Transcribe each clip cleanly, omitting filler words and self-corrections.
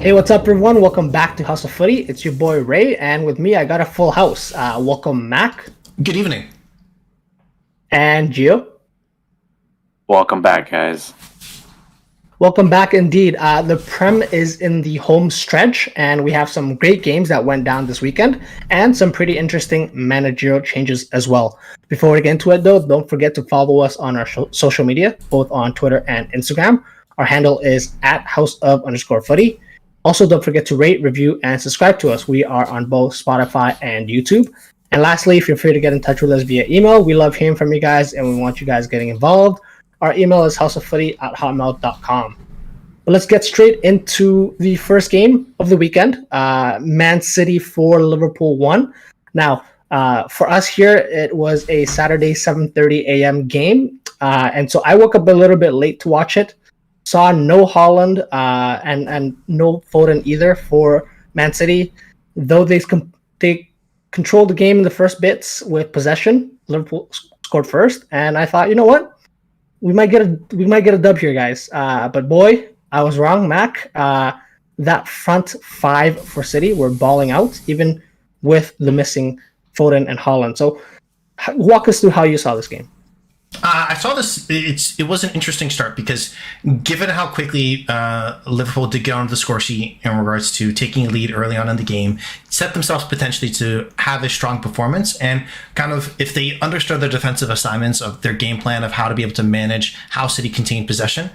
Hey, what's up, everyone? Welcome back to House of Footy. It's your boy Ray, and with me, I got a full house. Welcome, Mac Good evening. and Gio. Welcome back, guys. Welcome back, indeed. The Prem is in the home stretch, and we have some great games that went down this weekend, and some pretty interesting managerial changes as well. Before we get into it, though, don't forget to follow us on our social media, both on Twitter and Instagram. Our handle is at @houseof_footy. Also, don't forget to rate, review, and subscribe to us. We are on both Spotify and YouTube. And lastly, feel free to get in touch with us via email. We love hearing from you guys, and we want you guys getting involved. Our email is houseoffooty@hotmail.com. But let's get straight into the first game of the weekend. Man City 4, Liverpool 1. Now, for us here, it was a Saturday 7:30 a.m. game. And so I woke up a little bit late to watch it. Saw no Haaland and no Foden either for Man City, though they controlled the game in the first bits with possession. Liverpool scored first, and I thought, you know what, we might get a dub here, guys. But boy, I was wrong, Mac. That front five for City were balling out, even with the missing Foden and Haaland. So, walk us through how you saw this game. I saw this. It was an interesting start because, given how quickly Liverpool did get onto the score sheet in regards to taking a lead early on in the game, set themselves potentially to have a strong performance, and kind of if they understood their defensive assignments of their game plan of how to be able to manage how City contained possession,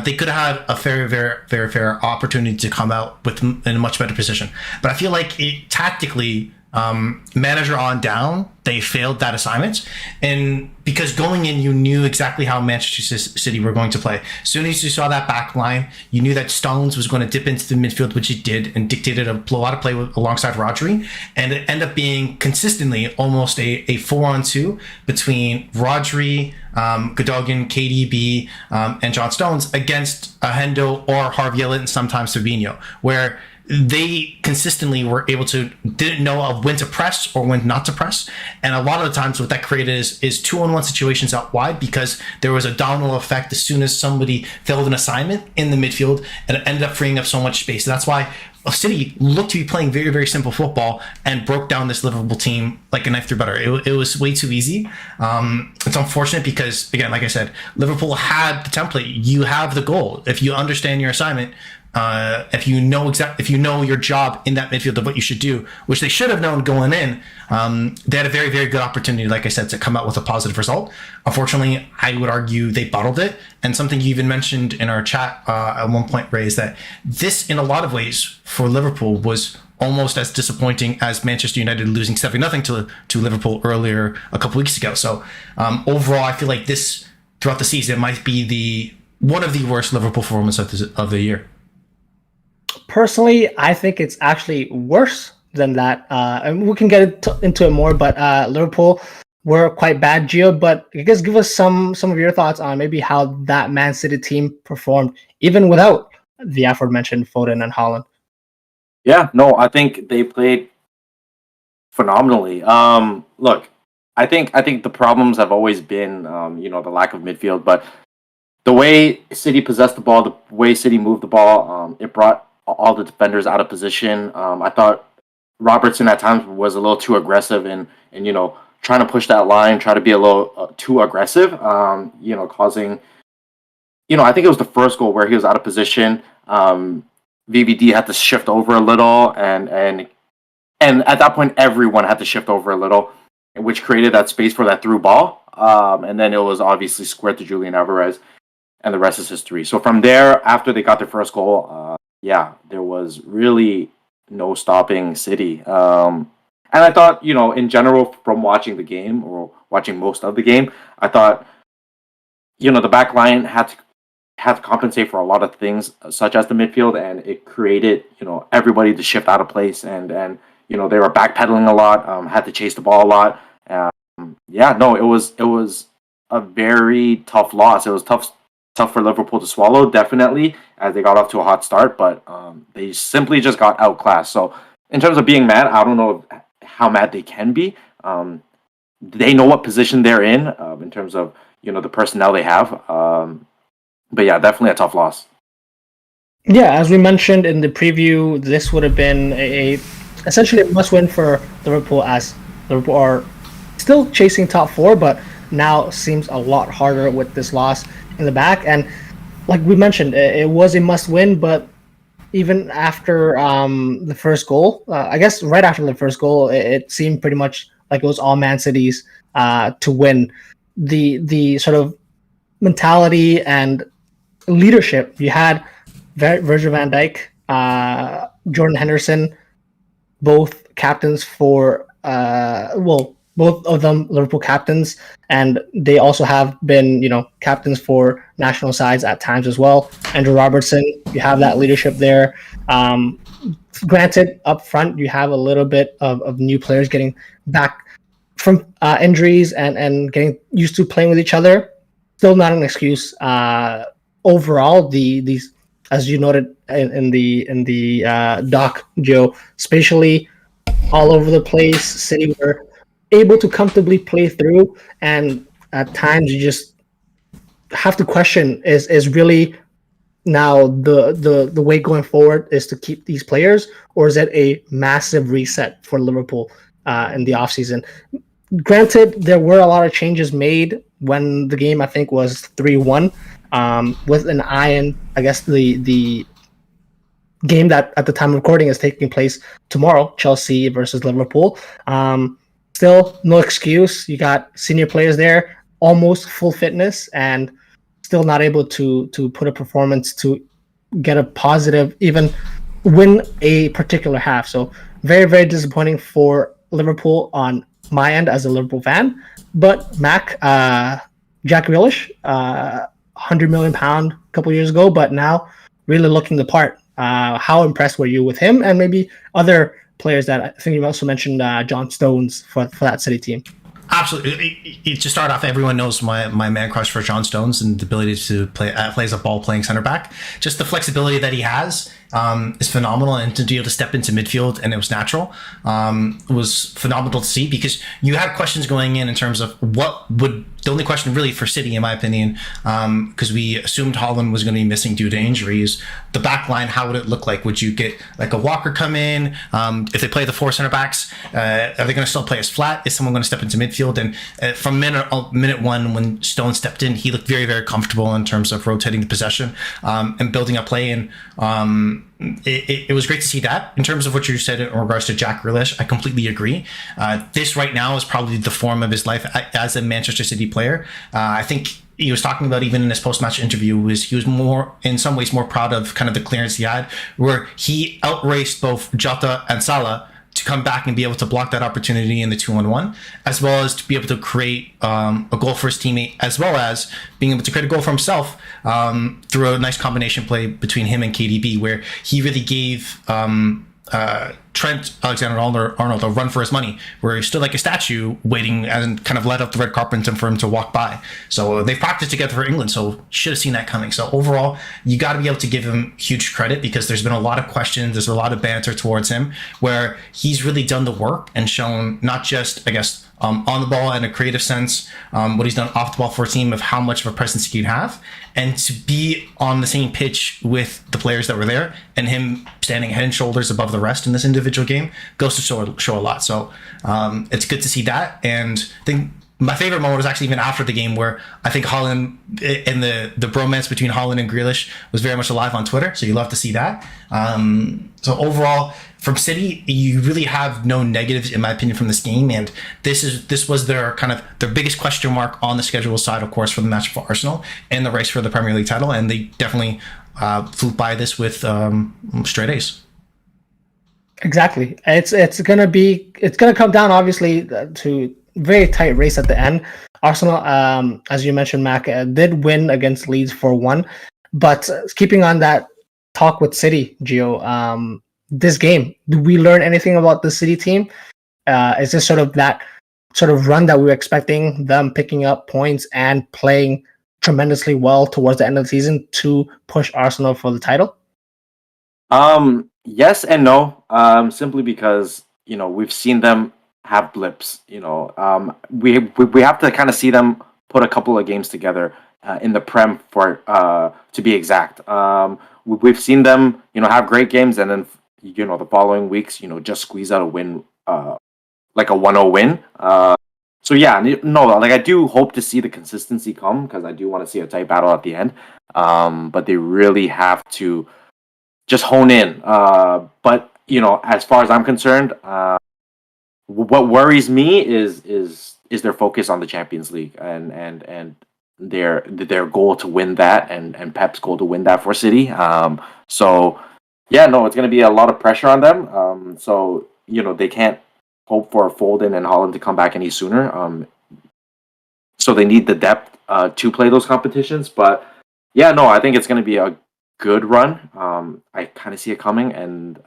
they could have had a very fair opportunity to come out in a much better position. But I feel like tactically. Manager on down, they failed that assignment, and because going in, you knew exactly how Manchester City were going to play. As soon as you saw that back line, you knew that Stones was going to dip into the midfield, which he did, and dictated a lot of play alongside Rodgers, and it ended up being consistently almost a 4-on-2 between Rodgers, Godogan, KDB, and John Stones against Hendo or Harvey Elliott and sometimes Fabinho, where they consistently were able to didn't know of when to press or when not to press, and a lot of the times what that created is 2-on-1 situations out wide, because there was a domino effect as soon as somebody failed an assignment in the midfield, and it ended up freeing up so much space. That's why City looked to be playing very simple football and broke down this Liverpool team like a knife through butter. It was way too easy. It's unfortunate because, again, like I said, Liverpool had the template. You have the goal. If you understand your assignment, if you know your job in that midfield of what you should do, which they should have known going in, they had a very good opportunity, like I said, to come out with a positive result. Unfortunately, I would argue they bottled it. And something you even mentioned in our chat at one point, Ray, is that this, in a lot of ways, for Liverpool was almost as disappointing as Manchester United losing 7-0 to Liverpool earlier a couple weeks ago. So overall, I feel like this throughout the season might be one of the worst Liverpool performances of the year. Personally, I think it's actually worse than that. And we can get into it more, but Liverpool were quite bad, Gio. But I guess give us some of your thoughts on maybe how that Man City team performed, even without the aforementioned Foden and Haaland. Yeah, no, I think they played phenomenally. Look, I think the problems have always been, the lack of midfield, but the way City possessed the ball, the way City moved the ball, it brought all the defenders out of position. I thought Robertson at times was a little too aggressive and trying to push that line, try to be a little too aggressive, causing, I think it was the first goal where he was out of position. VVD had to shift over a little, and at that point, everyone had to shift over a little, which created that space for that through ball. And then it was obviously squared to Julian Alvarez, and the rest is history. So from there, after they got their first goal, there was really no stopping City. And I thought, in general, from watching the game or watching most of the game, I thought, the back line had to compensate for a lot of things, such as the midfield, and it created, everybody to shift out of place, and they were backpedaling a lot, had to chase the ball a lot. It was a very tough loss. It was tough for Liverpool to swallow, definitely, as they got off to a hot start, but they simply just got outclassed. So in terms of being mad, I don't know how mad they can be. They know what position they're in terms of, the personnel they have. But yeah, definitely a tough loss. Yeah, as we mentioned in the preview, this would have been essentially a must-win for Liverpool, as Liverpool are still chasing top four, but now seems a lot harder with this loss in the back. And like we mentioned, it was a must-win, but even after the first goal, I guess right after the first goal, it seemed pretty much like it was all Man City's to win. The sort of mentality and leadership you had Virgil van Dijk, Jordan Henderson, both captains for both of them Liverpool captains, and they also have been captains for national sides at times as well. Andrew Robertson, you have that leadership there. Granted, up front you have a little bit of new players getting back from injuries and getting used to playing with each other. Still not an excuse. Overall, these, as you noted in the doc, Joe, spatially all over the place. City were able to comfortably play through, and at times you just have to question: is really now the way going forward is to keep these players, or is it a massive reset for Liverpool in the offseason? Granted, there were a lot of changes made when the game, I think, was 3-1, with an eye on, I guess, the game that at the time of recording is taking place tomorrow, Chelsea versus Liverpool. Still, no excuse. You got senior players there, almost full fitness, and still not able to put a performance to get a positive, even win a particular half. So very, very disappointing for Liverpool on my end as a Liverpool fan. But Mac, Jack Grealish, £100 million a couple years ago, but now really looking the part. How impressed were you with him, and maybe other players that I think you also mentioned, John Stones for that City team? Absolutely. To start off, everyone knows my man crush for John Stones and the ability to play as a ball playing center back. Just the flexibility that he has is phenomenal, and to be able to step into midfield and it was natural was phenomenal to see, because you had questions going in terms of what would. The only question really for City, in my opinion, because we assumed Haaland was going to be missing due to injuries, the back line, how would it look like? Would you get like a Walker come in? If they play the four center backs, are they going to still play as flat? Is someone going to step into midfield? And from minute one, when Stone stepped in, he looked very, very comfortable in terms of rotating the possession and building up play. And it was great to see that. In terms of what you said in regards to Jack Grealish, I completely agree. This right now is probably the form of his life as a Manchester City player. I think he was talking about, even in his post-match interview, he was more, in some ways, more proud of kind of the clearance he had, where he outraced both Jota and Salah to come back and be able to block that opportunity in the 2-on-1, as well as to be able to create a goal for his teammate, as well as being able to create a goal for himself through a nice combination play between him and KDB, where he really gave Trent Alexander-Arnold a run for his money, where he stood like a statue waiting and kind of led up the red carpet for him to walk by. So they've practiced together for England, so should have seen that coming. So overall, you got to be able to give him huge credit, because there's been a lot of questions, there's a lot of banter towards him, where he's really done the work and shown not just, I guess, on the ball in a creative sense, what he's done off the ball for a team, of how much of a presence he can have, and to be on the same pitch with the players that were there, and him standing head and shoulders above the rest in this individual game, goes to show a lot. So it's good to see that. And I think my favorite moment was actually even after the game, where I think Haaland and the bromance between Haaland and Grealish was very much alive on Twitter. So you love to see that. So overall, from City, you really have no negatives, in my opinion, from this game. And this was their kind of their biggest question mark on the schedule side, of course, for the match for Arsenal and the race for the Premier League title. And they definitely flew by this with straight A's. Exactly. It's gonna come down, obviously, to very tight race at the end. Arsenal, as you mentioned, Mac, did win against Leeds 4-1. But keeping on that talk with City, Gio, this game, do we learn anything about the City team? Is this sort of that sort of run that we were expecting, them picking up points and playing tremendously well towards the end of the season to push Arsenal for the title? Yes and no. Simply because we've seen them have blips. We have to kind of see them put a couple of games together in the Prem for to be exact. We've seen them, have great games, and then the following weeks, just squeeze out a win, like a 1-0 win. So yeah, no, like I do hope to see the consistency come because I do want to see a tight battle at the end. But they really have to just hone in. But as far as I'm concerned, what worries me is their focus on the Champions League and their goal to win that and Pep's goal to win that for City. So yeah, no, it's going to be a lot of pressure on them. So they can't hope for Foden and Holland to come back any sooner. So they need the depth to play those competitions. But yeah, no, I think it's going to be a good run. I kind of see it coming, and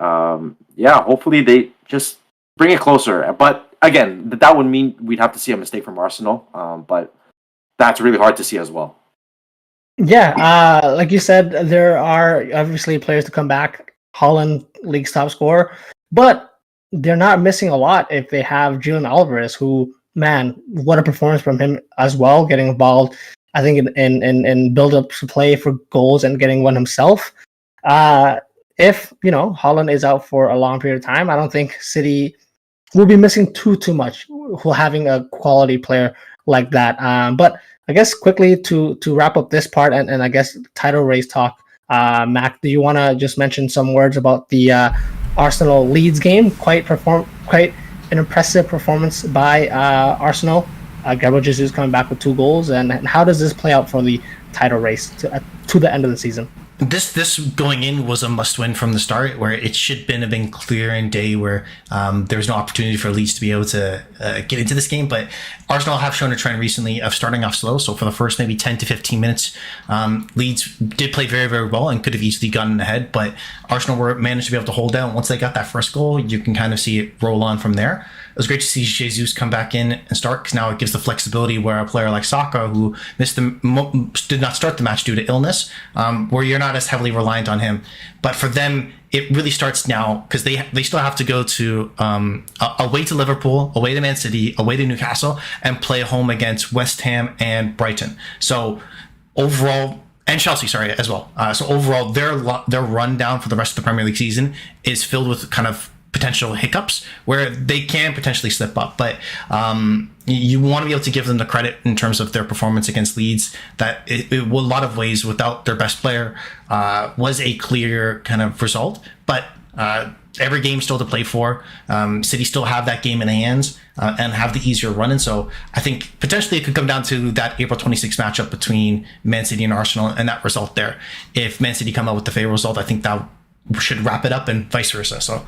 yeah, hopefully they just bring it closer. But again, that would mean we'd have to see a mistake from Arsenal. But that's really hard to see as well. Yeah, like you said, there are obviously players to come back. Holland, league's top scorer, but they're not missing a lot if they have Julian Alvarez, who, man, what a performance from him as well, getting involved, I think, in build-up to play for goals and getting one himself. If, Holland is out for a long period of time, I don't think City will be missing too much having a quality player like that. But I guess quickly to wrap up this part and I guess title race talk, Mac, do you want to just mention some words about the Arsenal Leeds game? Quite an impressive performance by Arsenal. Gabriel Jesus coming back with 2 goals, and how does this play out for the title race to the end of the season? This going in was a must-win from the start, where it should have been clear in day where there was no opportunity for Leeds to be able to get into this game. But Arsenal have shown a trend recently of starting off slow. So for the first maybe 10 to 15 minutes, Leeds did play very, very well and could have easily gotten ahead. But Arsenal managed to be able to hold out. Once they got that first goal, you can kind of see it roll on from there. It was great to see Jesus come back in and start, because now it gives the flexibility where a player like Saka, who did not start the match due to illness, where you're not as heavily reliant on him. But for them, it really starts now, because they still have to go to away to Liverpool, away to Man City, away to Newcastle, and play home against West Ham and Brighton. So overall, and Chelsea, sorry, as well. So overall, their rundown for the rest of the Premier League season is filled with kind of potential hiccups where they can potentially slip up, but you want to be able to give them the credit in terms of their performance against Leeds, that it a lot of ways without their best player was a clear kind of result, but every game still to play for. City still have that game in hands and have the easier run, and so I think potentially it could come down to that April 26th matchup between Man City and Arsenal and that result there. If Man City come out with the favorable result, I think that should wrap it up, and vice versa. So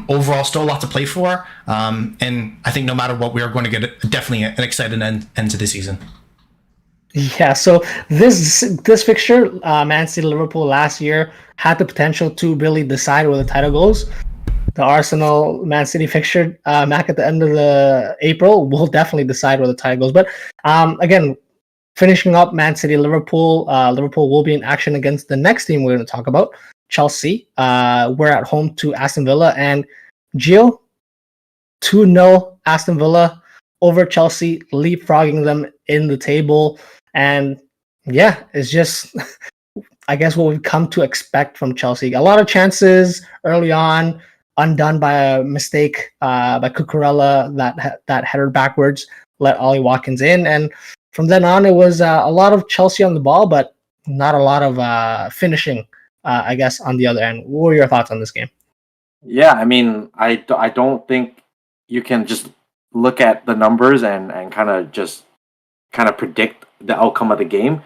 overall, still a lot to play for, and I think no matter what, we are going to get definitely an exciting end to the season. Yeah, so this fixture, Man City Liverpool last year, had the potential to really decide where the title goes. The Arsenal Man City fixture, Mac, at the end of the April will definitely decide where the title goes. But again, finishing up Man City Liverpool, Liverpool will be in action against the next team we're going to talk about, Chelsea. We're at home to Aston Villa, and Gio, 2-0 Aston Villa over Chelsea, leapfrogging them in the table. And yeah, it's just, I guess, what we've come to expect from Chelsea. A lot of chances early on, undone by a mistake by Cucurella that headed backwards, let Ollie Watkins in. And from then on, it was a lot of Chelsea on the ball, but not a lot of finishing, I guess, on the other end. What were your thoughts on this game? Yeah, I mean, I don't think you can just look at the numbers and kind of predict the outcome of the game.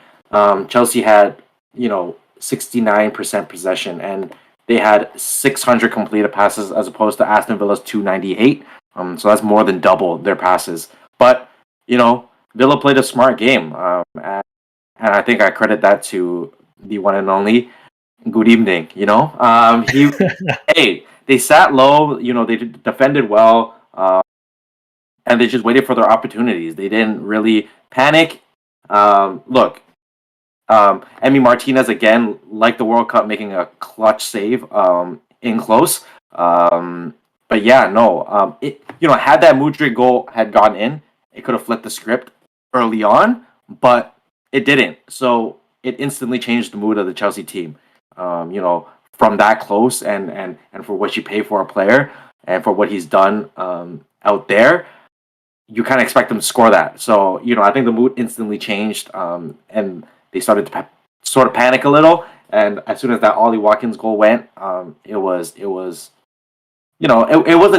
Chelsea had 69% possession, and they had 600 completed passes as opposed to Aston Villa's 298. So that's more than double their passes. But Villa played a smart game, and I think I credit that to the one and only Good Evening. They sat low. They defended well, and they just waited for their opportunities. They didn't really panic. Look, Emi Martinez again, like the World Cup, making a clutch save in close. But yeah, no. Had that Mudryk goal had gone in, it could have flipped the script early on. But it didn't. So it instantly changed the mood of the Chelsea team. From that close and for what you pay for a player and for what he's done out there, you kind of expect them to score that. So, I think the mood instantly changed, and they started to sort of panic a little. And as soon as that Ollie Watkins goal went, it wasn't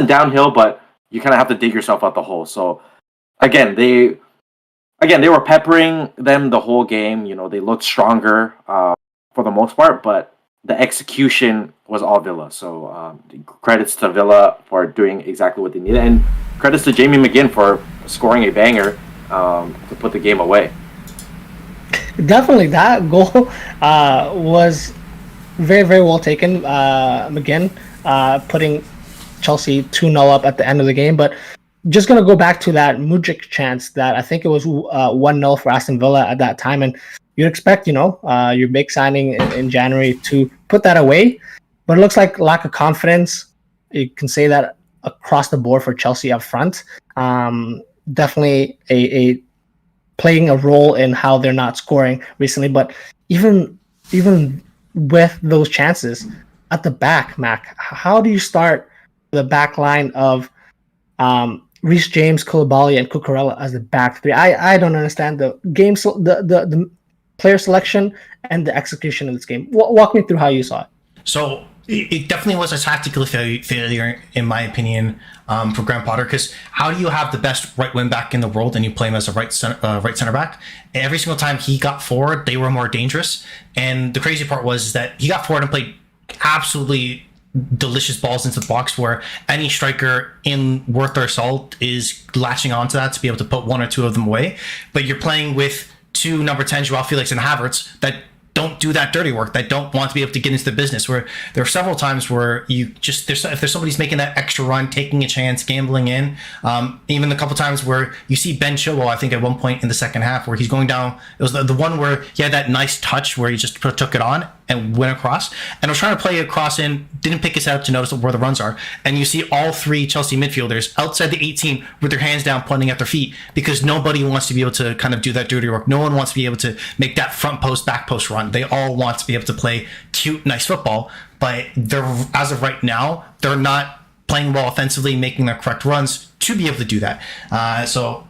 downhill, but you kind of have to dig yourself out the hole. So again, they were peppering them the whole game. They looked stronger for the most part, but the execution was all Villa. So credits to Villa for doing exactly what they needed, and credits to Jamie McGinn for scoring a banger to put the game away. Definitely, that goal was very, very well taken. McGinn putting Chelsea 2-0 up at the end of the game. But just going to go back to that Mudryk chance that I think it was 1-0 for Aston Villa at that time. And you'd expect, your big signing in January to put that away. But it looks like lack of confidence. You can say that across the board for Chelsea up front. Definitely a playing a role in how they're not scoring recently. But even with those chances at the back, Mac, how do you start the back line of Reece James, Koulibaly, and Cucurella as the back three? I don't understand the game, the player selection and the execution of this game. Walk me through how you saw it. So it definitely was a tactical failure, in my opinion, for Graham Potter. Because how do you have the best right wing back in the world and you play him as a right center back? Every single time he got forward, they were more dangerous. And the crazy part was that he got forward and played absolutely delicious balls into the box, where any striker in worth their salt is latching onto that to be able to put one or two of them away. But you're playing with two number 10s, Joao Felix and Havertz, that don't do that dirty work, that don't want to be able to get into the business. Where there are several times where you just, if there's somebody's making that extra run, taking a chance, gambling in, even a couple times where you see Ben Chilwell, I think at one point in the second half, where he's going down, it was the one where he had that nice touch where he just took it on and went across, and was trying to play across in, didn't pick us out to notice where the runs are, and you see all three Chelsea midfielders outside the 18 with their hands down, pointing at their feet, because nobody wants to be able to kind of do that dirty work. No one wants to be able to make that front post, back post run. They all want to be able to play cute, nice football, but they're, as of right now, they're not playing well offensively, making their correct runs to be able to do that. So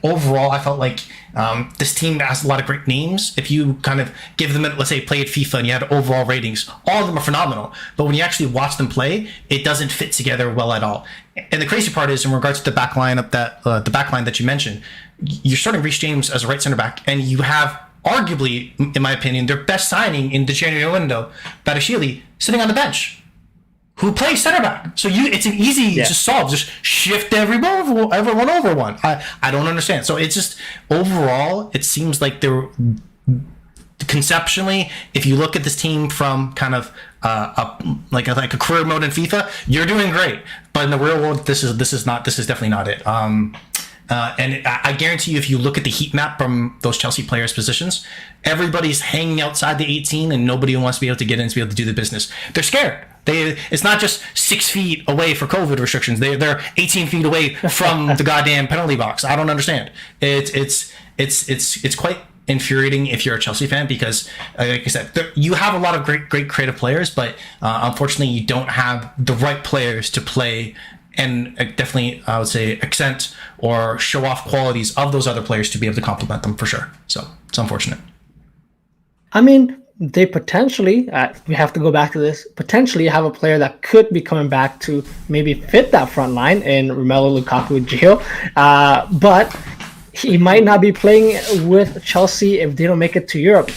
overall, I felt like this team has a lot of great names. If you kind of give them, let's say, play at FIFA and you had overall ratings, all of them are phenomenal. But when you actually watch them play, it doesn't fit together well at all. And the crazy part is, in regards to the back line that you mentioned, you're starting Reece James as a right center back, and you have arguably, in my opinion, their best signing in the January window, Badiashile, sitting on the bench, who plays center back. So it's an easy to solve. Just shift everyone over one. I don't understand. So it's just, overall, it seems like they're conceptually, if you look at this team from kind of like a career mode in FIFA, you're doing great. But in the real world, this is definitely not it. And I guarantee you, if you look at the heat map from those Chelsea players' positions, everybody's hanging outside the 18 and nobody wants to be able to get in to be able to do the business. They're scared. It's not just 6 feet away for COVID restrictions. They're 18 feet away from the goddamn penalty box. I don't understand. It's quite infuriating if you're a Chelsea fan, because, like I said, you have a lot of great creative players, but unfortunately, you don't have the right players to play and definitely, I would say, accent or show off qualities of those other players to be able to complement them, for sure. So it's unfortunate. I mean, they potentially, we have to go back to this, potentially have a player that could be coming back to maybe fit that front line in Romelu Lukaku Gio, but he might not be playing with Chelsea if they don't make it to Europe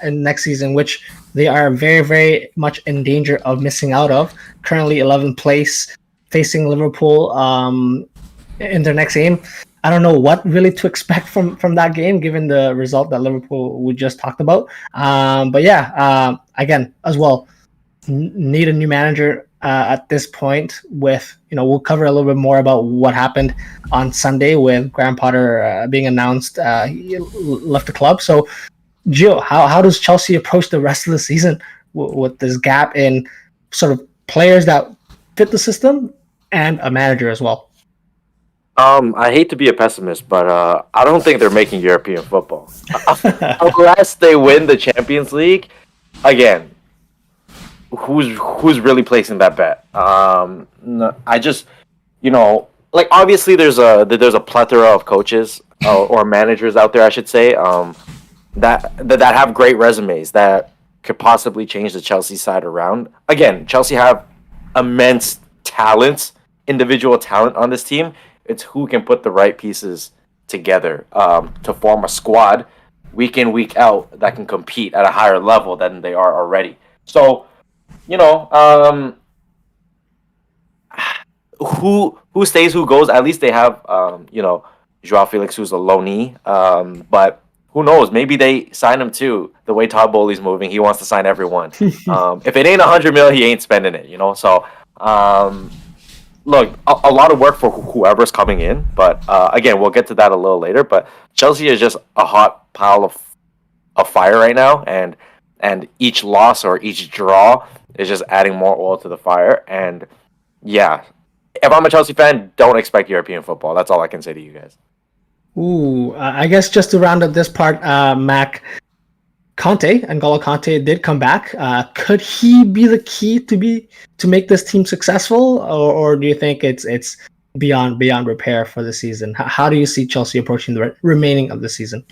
in next season, which they are very, very much in danger of missing out of. Currently 11th place, facing Liverpool in their next game. I don't know what really to expect from that game, given the result that Liverpool we just talked about. But yeah, again, as well, need a new manager at this point. With, we'll cover a little bit more about what happened on Sunday with Graham Potter being announced he left the club. So, Gio, how does Chelsea approach the rest of the season with this gap in sort of players that fit the system and a manager as well? I hate to be a pessimist, but I don't think they're making European football unless they win the Champions League. Again, who's really placing that bet? I just, like obviously there's a plethora of coaches or managers out there, I should say, that have great resumes that could possibly change the Chelsea side around. Again, Chelsea have immense talents, individual talent on this team. It's who can put the right pieces together to form a squad week in, week out that can compete at a higher level than they are already. So, who stays, who goes. At least they have, Joao Felix, who's a loanee. But who knows? Maybe they sign him too. The way Todd Bowley's moving, he wants to sign everyone. If it ain't 100 mil, he ain't spending it. So, look, a lot of work for whoever's coming in. But again, we'll get to that a little later. But Chelsea is just a hot pile of fire right now, and each loss or each draw is just adding more oil to the fire. And yeah, if I'm a Chelsea fan, don't expect European football. That's all I can say to you guys. Ooh, I guess just to round up this part, Mac, N'Golo Conte did come back. Could he be the key to make this team successful, or do you think it's beyond repair for the season? How do you see Chelsea approaching the remaining of the season?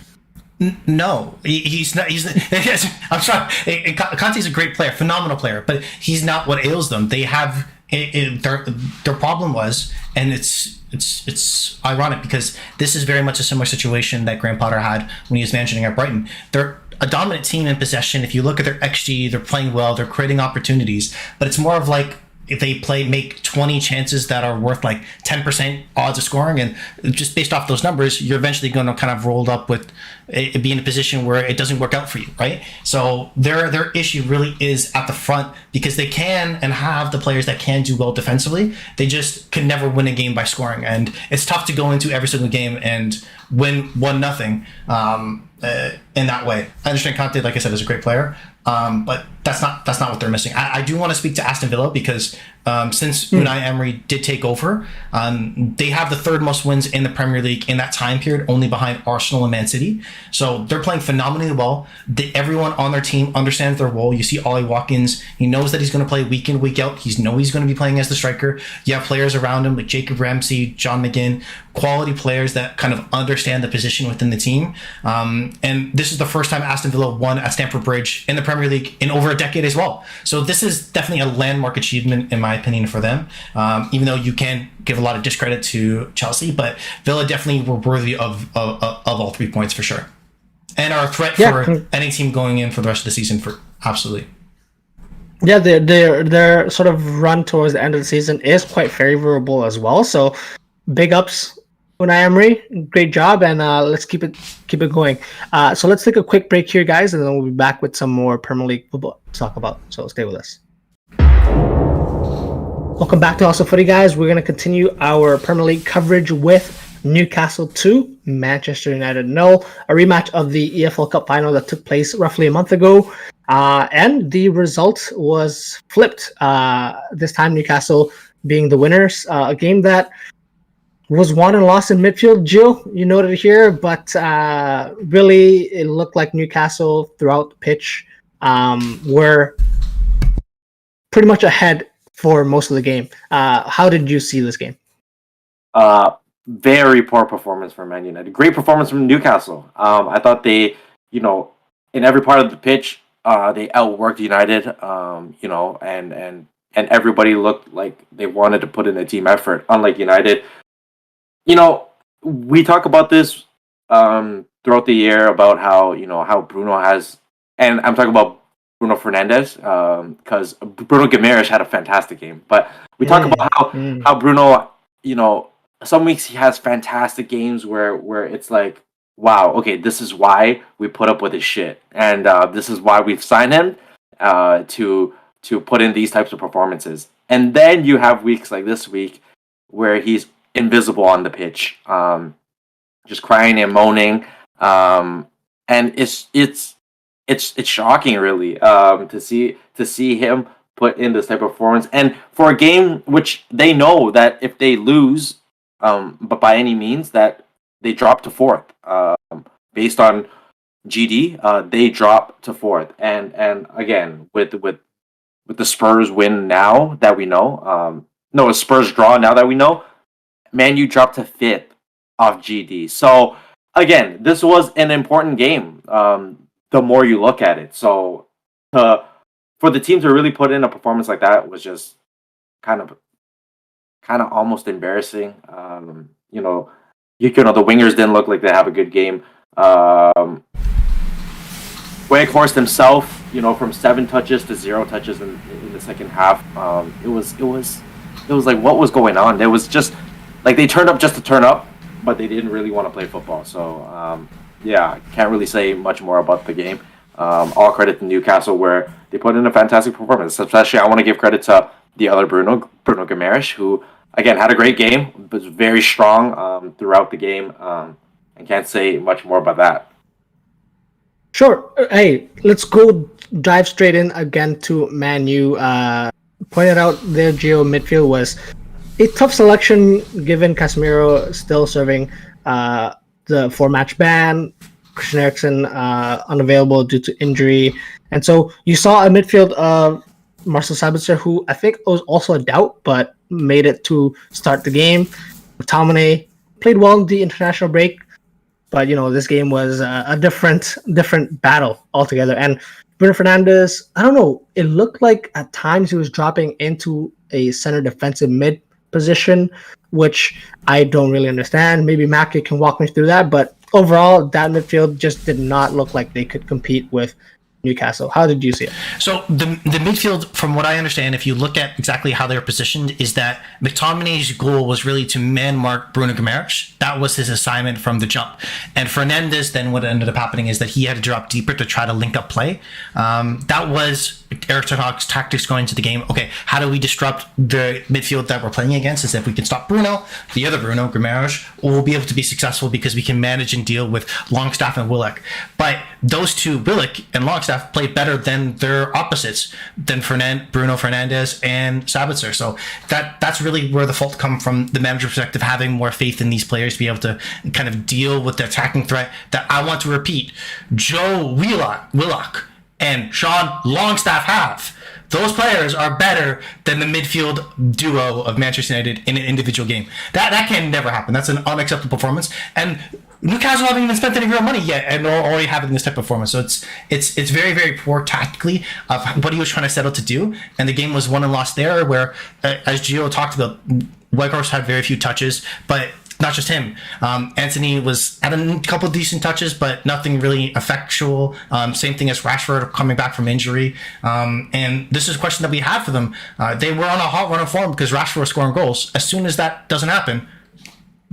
No, he's not. I'm sorry. Conte's a great player, phenomenal player, but he's not what ails them. They have their problem was, and it's ironic because this is very much a similar situation that Graham Potter had when he was managing at Brighton. They're a dominant team in possession. If you look at their XG, they're playing well, they're creating opportunities, but it's more of like if they make 20 chances that are worth like 10% odds of scoring, and just based off those numbers, you're eventually going to kind of rolled up with it, be in a position where it doesn't work out for you, right? So their issue really is at the front, because they can and have the players that can do well defensively. They just can never win a game by scoring, and it's tough to go into every single game and win 1-0 in that way. I understand Conte, like I said, is a great player, but that's not what they're missing. I do want to speak to Aston Villa because since Unai Emery did take over, they have the third most wins in the Premier League in that time period, only behind Arsenal and Man City. So they're playing phenomenally well. Everyone on their team understands their role. You see Ollie Watkins, he knows that he's going to play week in, week out. He's going to be playing as the striker. You have players around him like Jacob Ramsey, John McGinn, quality players that kind of understand the position within the team. And this is the first time Aston Villa won at Stamford Bridge in the Premier League in over a decade as well. So this is definitely a landmark achievement, in my opinion, for them. Even though you can give a lot of discredit to Chelsea, but Villa definitely were worthy of all 3 points for sure, and are a threat for any team going in for the rest of the season. For absolutely. Yeah, their sort of run towards the end of the season is quite favorable as well. So big ups, Unai Emery, great job, and let's keep it going. So let's take a quick break here, guys, and then we'll be back with some more Premier League football to talk about. So stay with us. Welcome back to Also Footy, guys. We're going to continue our Premier League coverage with Newcastle 2, Manchester United 0, a rematch of the EFL Cup final that took place roughly a month ago. And the result was flipped. This time, Newcastle being the winners. A game that was won and lost in midfield. Jill, you noted here, but really it looked like Newcastle throughout the pitch were pretty much ahead for most of the game. How did you see this game? Very poor performance from Man United. Great performance from Newcastle. I thought they, in every part of the pitch, they outworked United. And everybody looked like they wanted to put in a team effort. Unlike United, we talk about this throughout the year about how Bruno has, and I'm talking about Bruno Fernandes, because Bruno Guimaraes had a fantastic game. But we talk about how Bruno, some weeks he has fantastic games where it's like, wow, okay, this is why we put up with his shit, and this is why we've signed him to put in these types of performances. And then you have weeks like this week where he's invisible on the pitch, just crying and moaning, and it's shocking, really, to see him put in this type of performance, and for a game which they know that if they lose, but by any means that they dropped to fourth. Based on GD, they dropped to fourth, and again with the Spurs win now that we know, a Spurs draw now that we know, Man U dropped to fifth off GD. So again, this was an important game. The more you look at it, so for the team to really put in a performance like that was just kind of almost embarrassing. The wingers didn't look like they have a good game. Weghorst himself, from 7 touches to 0 touches in the second half. It was like, what was going on? It was just like they turned up just to turn up, but they didn't really want to play football. So can't really say much more about the game. All credit to Newcastle, where they put in a fantastic performance. Especially, I want to give credit to the other Bruno Guimaraes, who again had a great game, was very strong throughout the game, and can't say much more about that. Sure. Hey, let's go dive straight in again to Man U. Pointed out their geo midfield was a tough selection given Casemiro still serving the 4-match ban, Christian Eriksen unavailable due to injury. And so you saw a midfield of Marcel Sabitzer, who I think was also a doubt, but made it to start the game. McTominay played well in the international break, but this game was a different battle altogether. And Bruno Fernandes, I don't know, it looked like at times he was dropping into a center defensive mid position, which I don't really understand. Maybe Mackie can walk me through that, but overall, that midfield just did not look like they could compete with Newcastle. How did you see it? So the midfield, from what I understand, if you look at exactly how they're positioned, is that McTominay's goal was really to man mark Bruno Guimaraes. That was his assignment from the jump. And Fernandes, then what ended up happening is that he had to drop deeper to try to link up play. That was Erik ten Hag's tactics going into the game. Okay, how do we disrupt the midfield that we're playing against? Is if we can stop Bruno, the other Bruno Guimaraes, we'll be able to be successful because we can manage and deal with Longstaff and Willock. But those two, Willock and Longstaff, play better than their opposites, than Bruno Fernandes and Sabitzer. So that's really where the fault comes from the manager perspective, having more faith in these players to be able to kind of deal with the attacking threat that, I want to repeat, Joe Willock and Sean Longstaff have. Those players are better than the midfield duo of Manchester United in an individual game. That can never happen. That's an unacceptable performance. And Newcastle haven't even spent any real money yet, and are already having this type of performance. So it's very, very poor tactically of what he was trying to set out to do. And the game was won and lost there, where, as Gio talked about, Weghorst had very few touches, but not just him. Anthony had a couple of decent touches, but nothing really effectual. Same thing as Rashford coming back from injury. And this is a question that we had for them. They were on a hot run of form because Rashford was scoring goals. As soon as that doesn't happen,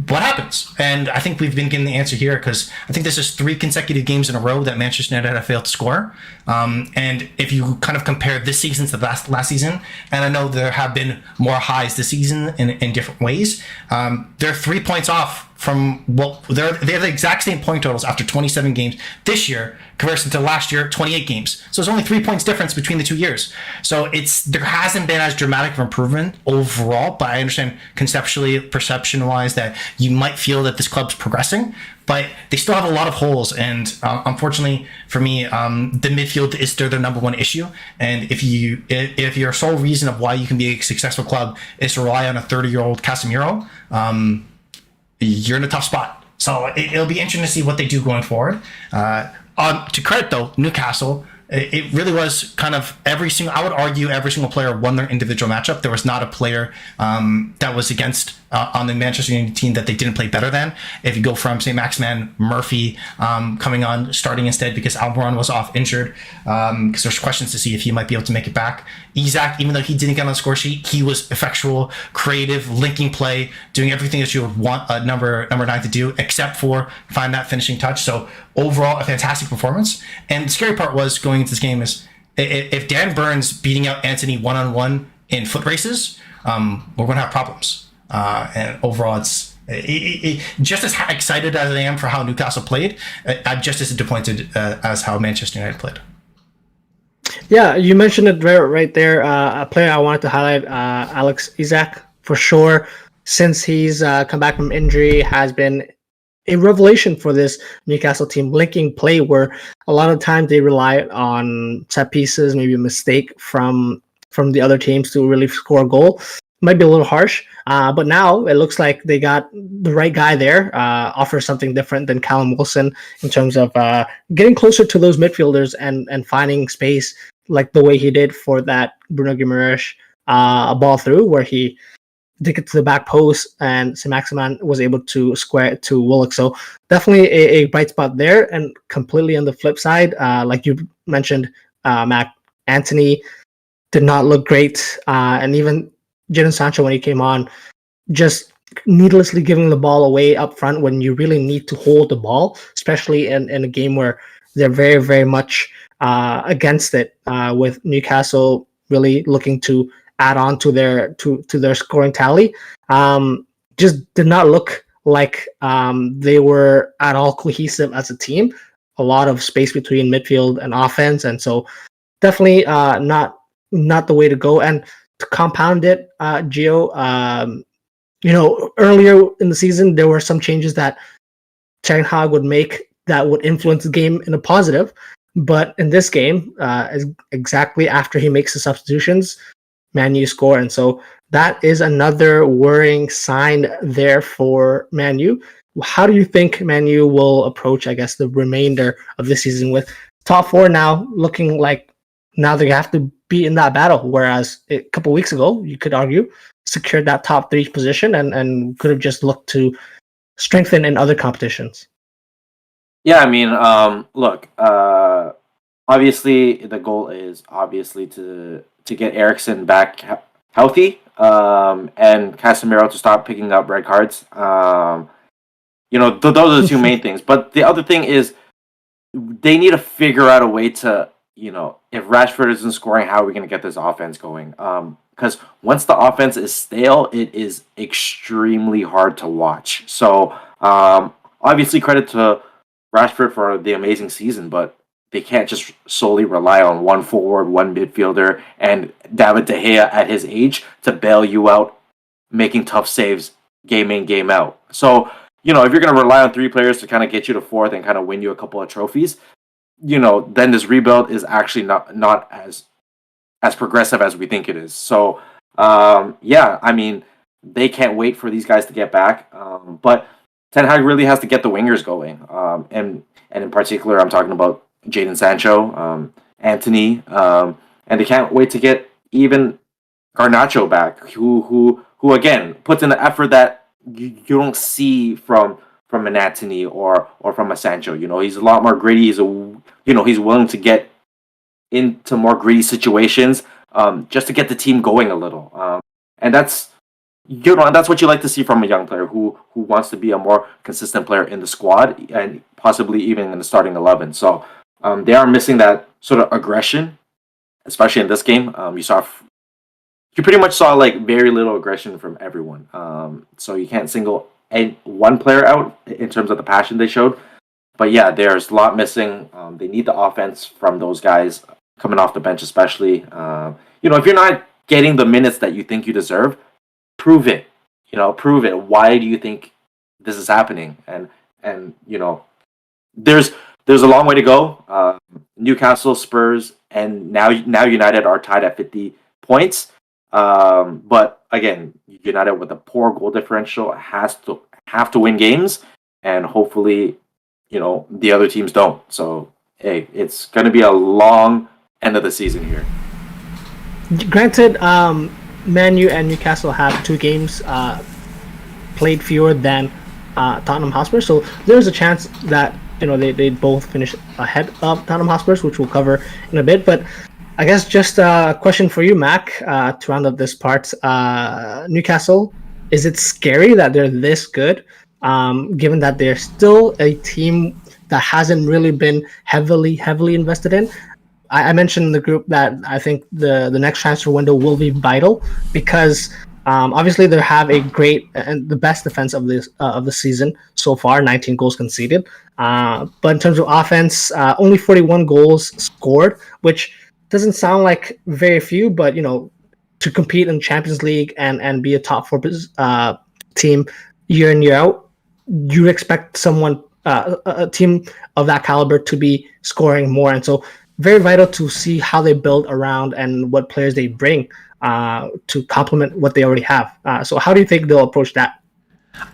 what happens? And I think we've been getting the answer here, because I think this is 3 consecutive games in a row that Manchester United have failed to score. And if you kind of compare this season to last season, and I know there have been more highs this season in different ways, they're 3 points off from they have the exact same point totals after 27 games this year compared to last year, 28 games. So there's only 3 points difference between the 2 years. So there hasn't been as dramatic of improvement overall, but I understand conceptually, perception-wise, that you might feel that this club's progressing, but they still have a lot of holes. And unfortunately for me, the midfield is their number one issue. And if your sole reason of why you can be a successful club is to rely on a 30-year-old Casemiro, you're in a tough spot. So it'll be interesting to see what they do going forward. To credit, though, Newcastle, it really was kind of I would argue every single player won their individual matchup. There was not a player that was against on the Manchester United team that they didn't play better than. If you go from, say, Maximan Murphy coming on, starting instead because Almiron was off injured, because there's questions to see if he might be able to make it back. Isak, even though he didn't get on the score sheet, he was effectual, creative, linking play, doing everything that you would want a number 9 to do, except for find that finishing touch. So overall, a fantastic performance. And the scary part was going into this game is if Dan Burns beating out Anthony one-on-one in foot races, we're going to have problems. And overall, it's just as excited as I am for how Newcastle played, I'm just as disappointed as how Manchester United played. Yeah, you mentioned it right there. A player I wanted to highlight, Alex Isak, for sure. since he's come back from injury, has been a revelation for this Newcastle team, linking play where a lot of times they rely on set pieces, maybe a mistake from the other teams to really score a goal. Might be a little harsh, but now it looks like they got the right guy there. Offers something different than Callum Wilson in terms of getting closer to those midfielders and finding space like the way he did for that Bruno Guimaraes ball through, where he dig it to the back post, and Saint-Maximin was able to square it to Willock. So definitely a bright spot there. And completely on the flip side, like you mentioned, Mac, Anthony did not look great. And even Jadon Sancho, when he came on, just needlessly giving the ball away up front when you really need to hold the ball, especially in a game where they're very, very much against it, with Newcastle really looking to add on to their scoring tally. Just did not look like they were at all cohesive as a team. A lot of space between midfield and offense, and so definitely not the way to go. And to compound it, Gio, earlier in the season there were some changes that Ten Hag would make that would influence the game in a positive, but in this game, exactly after he makes the substitutions, Man U score, and so that is another worrying sign there for Man U. How do you think Man U will approach, I guess, the remainder of the season with top four now looking like now they have to be in that battle, whereas a couple weeks ago you could argue secured that top three position and could have just looked to strengthen in other competitions? Yeah, I mean, look, obviously the goal is obviously to get Eriksen back healthy, and Casemiro to stop picking up red cards. Those are the two main things. But the other thing is they need to figure out a way to, if Rashford isn't scoring, how are we going to get this offense going? Because once the offense is stale, it is extremely hard to watch. So obviously credit to Rashford for the amazing season, but they can't just solely rely on one forward, one midfielder, and David De Gea at his age to bail you out, making tough saves game in, game out. So, if you're going to rely on three players to kind of get you to fourth and kind of win you a couple of trophies, then this rebuild is actually not as progressive as we think it is. So, I mean, they can't wait for these guys to get back. But Ten Hag really has to get the wingers going. And in particular, I'm talking about Jadon Sancho, Anthony, and they can't wait to get even Garnacho back, who again puts in the effort that you don't see from an Anthony or from a Sancho. He's a lot more gritty. He's willing to get into more gritty situations, just to get the team going a little. And that's what you like to see from a young player who wants to be a more consistent player in the squad and possibly even in the starting 11. So. They are missing that sort of aggression, especially in this game. You pretty much saw like very little aggression from everyone. So you can't single one player out in terms of the passion they showed. But yeah, there's a lot missing. They need the offense from those guys coming off the bench, especially. If you're not getting the minutes that you think you deserve, prove it. Prove it. Why do you think this is happening? And there's a long way to go. Newcastle, Spurs, and now United are tied at 50 points. But again, United with a poor goal differential have to win games, and hopefully, the other teams don't. So hey, it's going to be a long end of the season here. Granted, Man U and Newcastle have two games played fewer than Tottenham Hotspur, so there's a chance that they both finish ahead of Tottenham Hotspur, which we'll cover in a bit. But I guess just a question for you, Mac, to round up this part. Newcastle, is it scary that they're this good, given that they're still a team that hasn't really been heavily invested in? I mentioned in the group that I think the next transfer window will be vital because obviously they have a great and the best defense of the season so far, 19 goals conceded. But in terms of offense, only 41 goals scored, which doesn't sound like very few, but to compete in Champions League and be a top four team year in year out, you expect someone, a team of that caliber, to be scoring more, and so very vital to see how they build around and what players they bring to complement what they already have. So how do you think they'll approach that?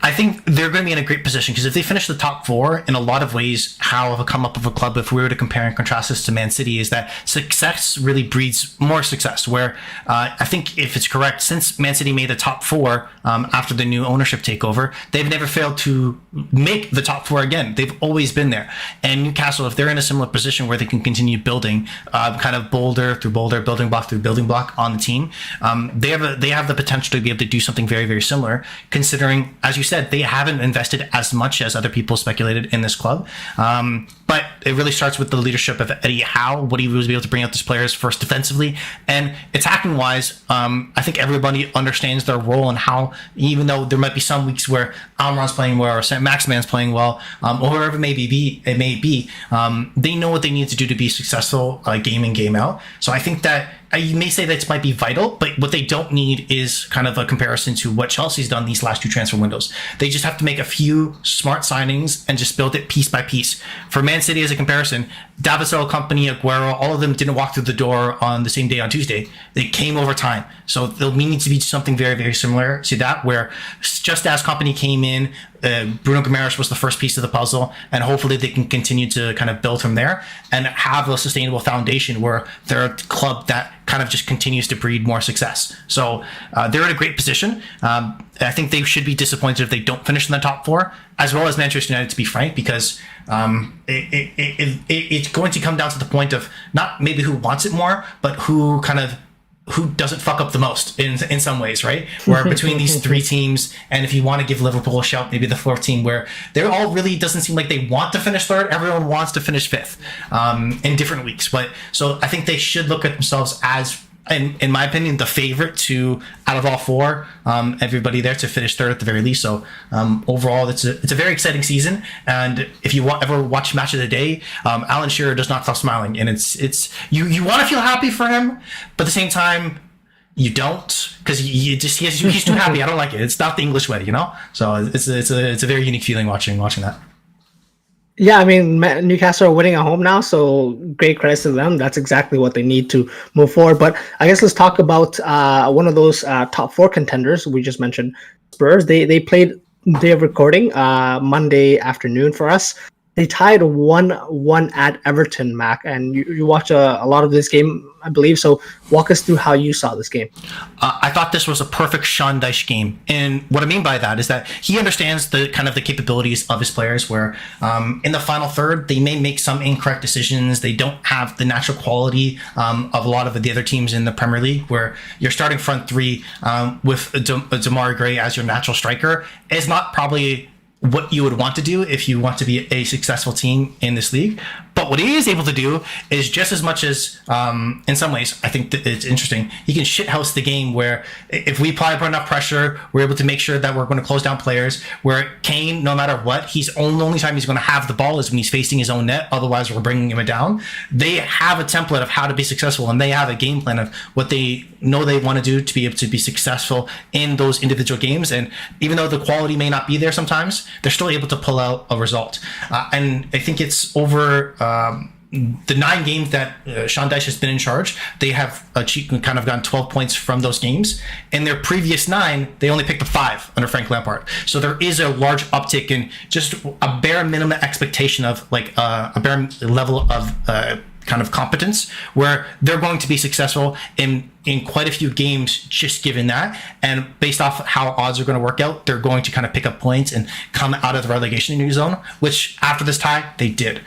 I think they're going to be in a great position because if they finish the top four, in a lot of ways, how have come up of a club, if we were to compare and contrast this to Man City, is that success really breeds more success. Where I think if it's correct, since Man City made the top four after the new ownership takeover, they've never failed to make the top four again. They've always been there. And Newcastle, if they're in a similar position where they can continue building kind of boulder through boulder, building block through building block on the team, they have the potential to be able to do something very, very similar, considering, as you said, they haven't invested as much as other people speculated in this club. But it really starts with the leadership of Eddie Howe, what he was able to bring out these players first defensively. And attacking wise, I think everybody understands their role and how, even though there might be some weeks where Almiron's playing well or Maximan's playing well, or whoever it may be, they know what they need to do to be successful game in, game out. So I think that you may say that it might be vital, but what they don't need is kind of a comparison to what Chelsea's done these last two transfer windows. They just have to make a few smart signings and just build it piece by piece. For Man City, as a comparison, Davison, Company, Aguero, all of them didn't walk through the door on the same day on Tuesday. They came over time. So there'll need to be something very, very similar to that, where just as Company came in, Bruno Guimaraes was the first piece of the puzzle, and hopefully they can continue to kind of build from there and have a sustainable foundation where they're a club that kind of just continues to breed more success. So they're in a great position. I think they should be disappointed if they don't finish in the top four, as well as Manchester United, to be frank, because it's going to come down to the point of not maybe who wants it more, but who doesn't fuck up the most in some ways, right? Where between these three teams, and if you want to give Liverpool a shout, maybe the fourth team, where they're all really doesn't seem like they want to finish third. Everyone wants to finish fifth in different weeks. But so I think they should look at themselves as, in my opinion, the favorite to, out of all four, everybody there, to finish third at the very least. So overall, it's a very exciting season. And if you ever watch Match of the Day, Alan Shearer does not stop smiling, and it's you want to feel happy for him, but at the same time you don't, because he's too happy. I don't like it. It's not the English way, So it's a very unique feeling watching that. Yeah, I mean, Newcastle are winning at home now, so great credits to them. That's exactly what they need to move forward. But I guess let's talk about one of those top four contenders we just mentioned, Spurs. They played day of recording Monday afternoon for us. They tied 1-1 at Everton, Mac, and you watch a lot of this game, I believe. So walk us through how you saw this game. I thought this was a perfect Sean Dyche game. And what I mean by that is that he understands the kind of the capabilities of his players, where in the final third, they may make some incorrect decisions. They don't have the natural quality of a lot of the other teams in the Premier League, where your starting front three with Demarai Gray as your natural striker is not probably what you would want to do if you want to be a successful team in this league. But what he is able to do is just as much as, in some ways, I think that it's interesting, he can shithouse the game, where if we apply enough pressure, we're able to make sure that we're going to close down players, where Kane, no matter what, the only time he's going to have the ball is when he's facing his own net. Otherwise, we're bringing him down. They have a template of how to be successful, and they have a game plan of what they know they want to do to be able to be successful in those individual games. And even though the quality may not be there sometimes, they're still able to pull out a result. And I think it's over the 9 games that Sean Dyche has been in charge, they have kind of gotten 12 points from those games. In their previous 9, they only picked up 5 under Frank Lampard. So there is a large uptick in just a bare minimum expectation of like a bare level of kind of competence, where they're going to be successful in quite a few games just given that. And based off how odds are going to work out, they're going to kind of pick up points and come out of the relegation zone, which after this tie, they did.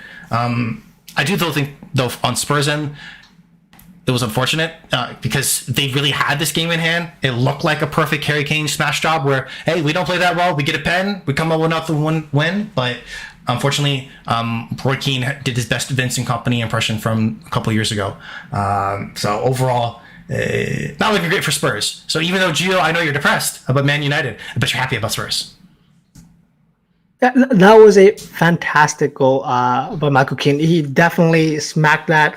I do think on Spurs end, it was unfortunate because they really had this game in hand. It looked like a perfect Harry Kane smash job where, hey, we don't play that well, we get a pen, we come up with another win. But unfortunately, Roy Keane did his best Vincent Kompany impression from a couple of years ago. So overall, not looking great for Spurs. So even though, Gio, I know you're depressed about Man United, I bet you're happy about Spurs. That was a fantastic goal by Michael Keane. He definitely smacked that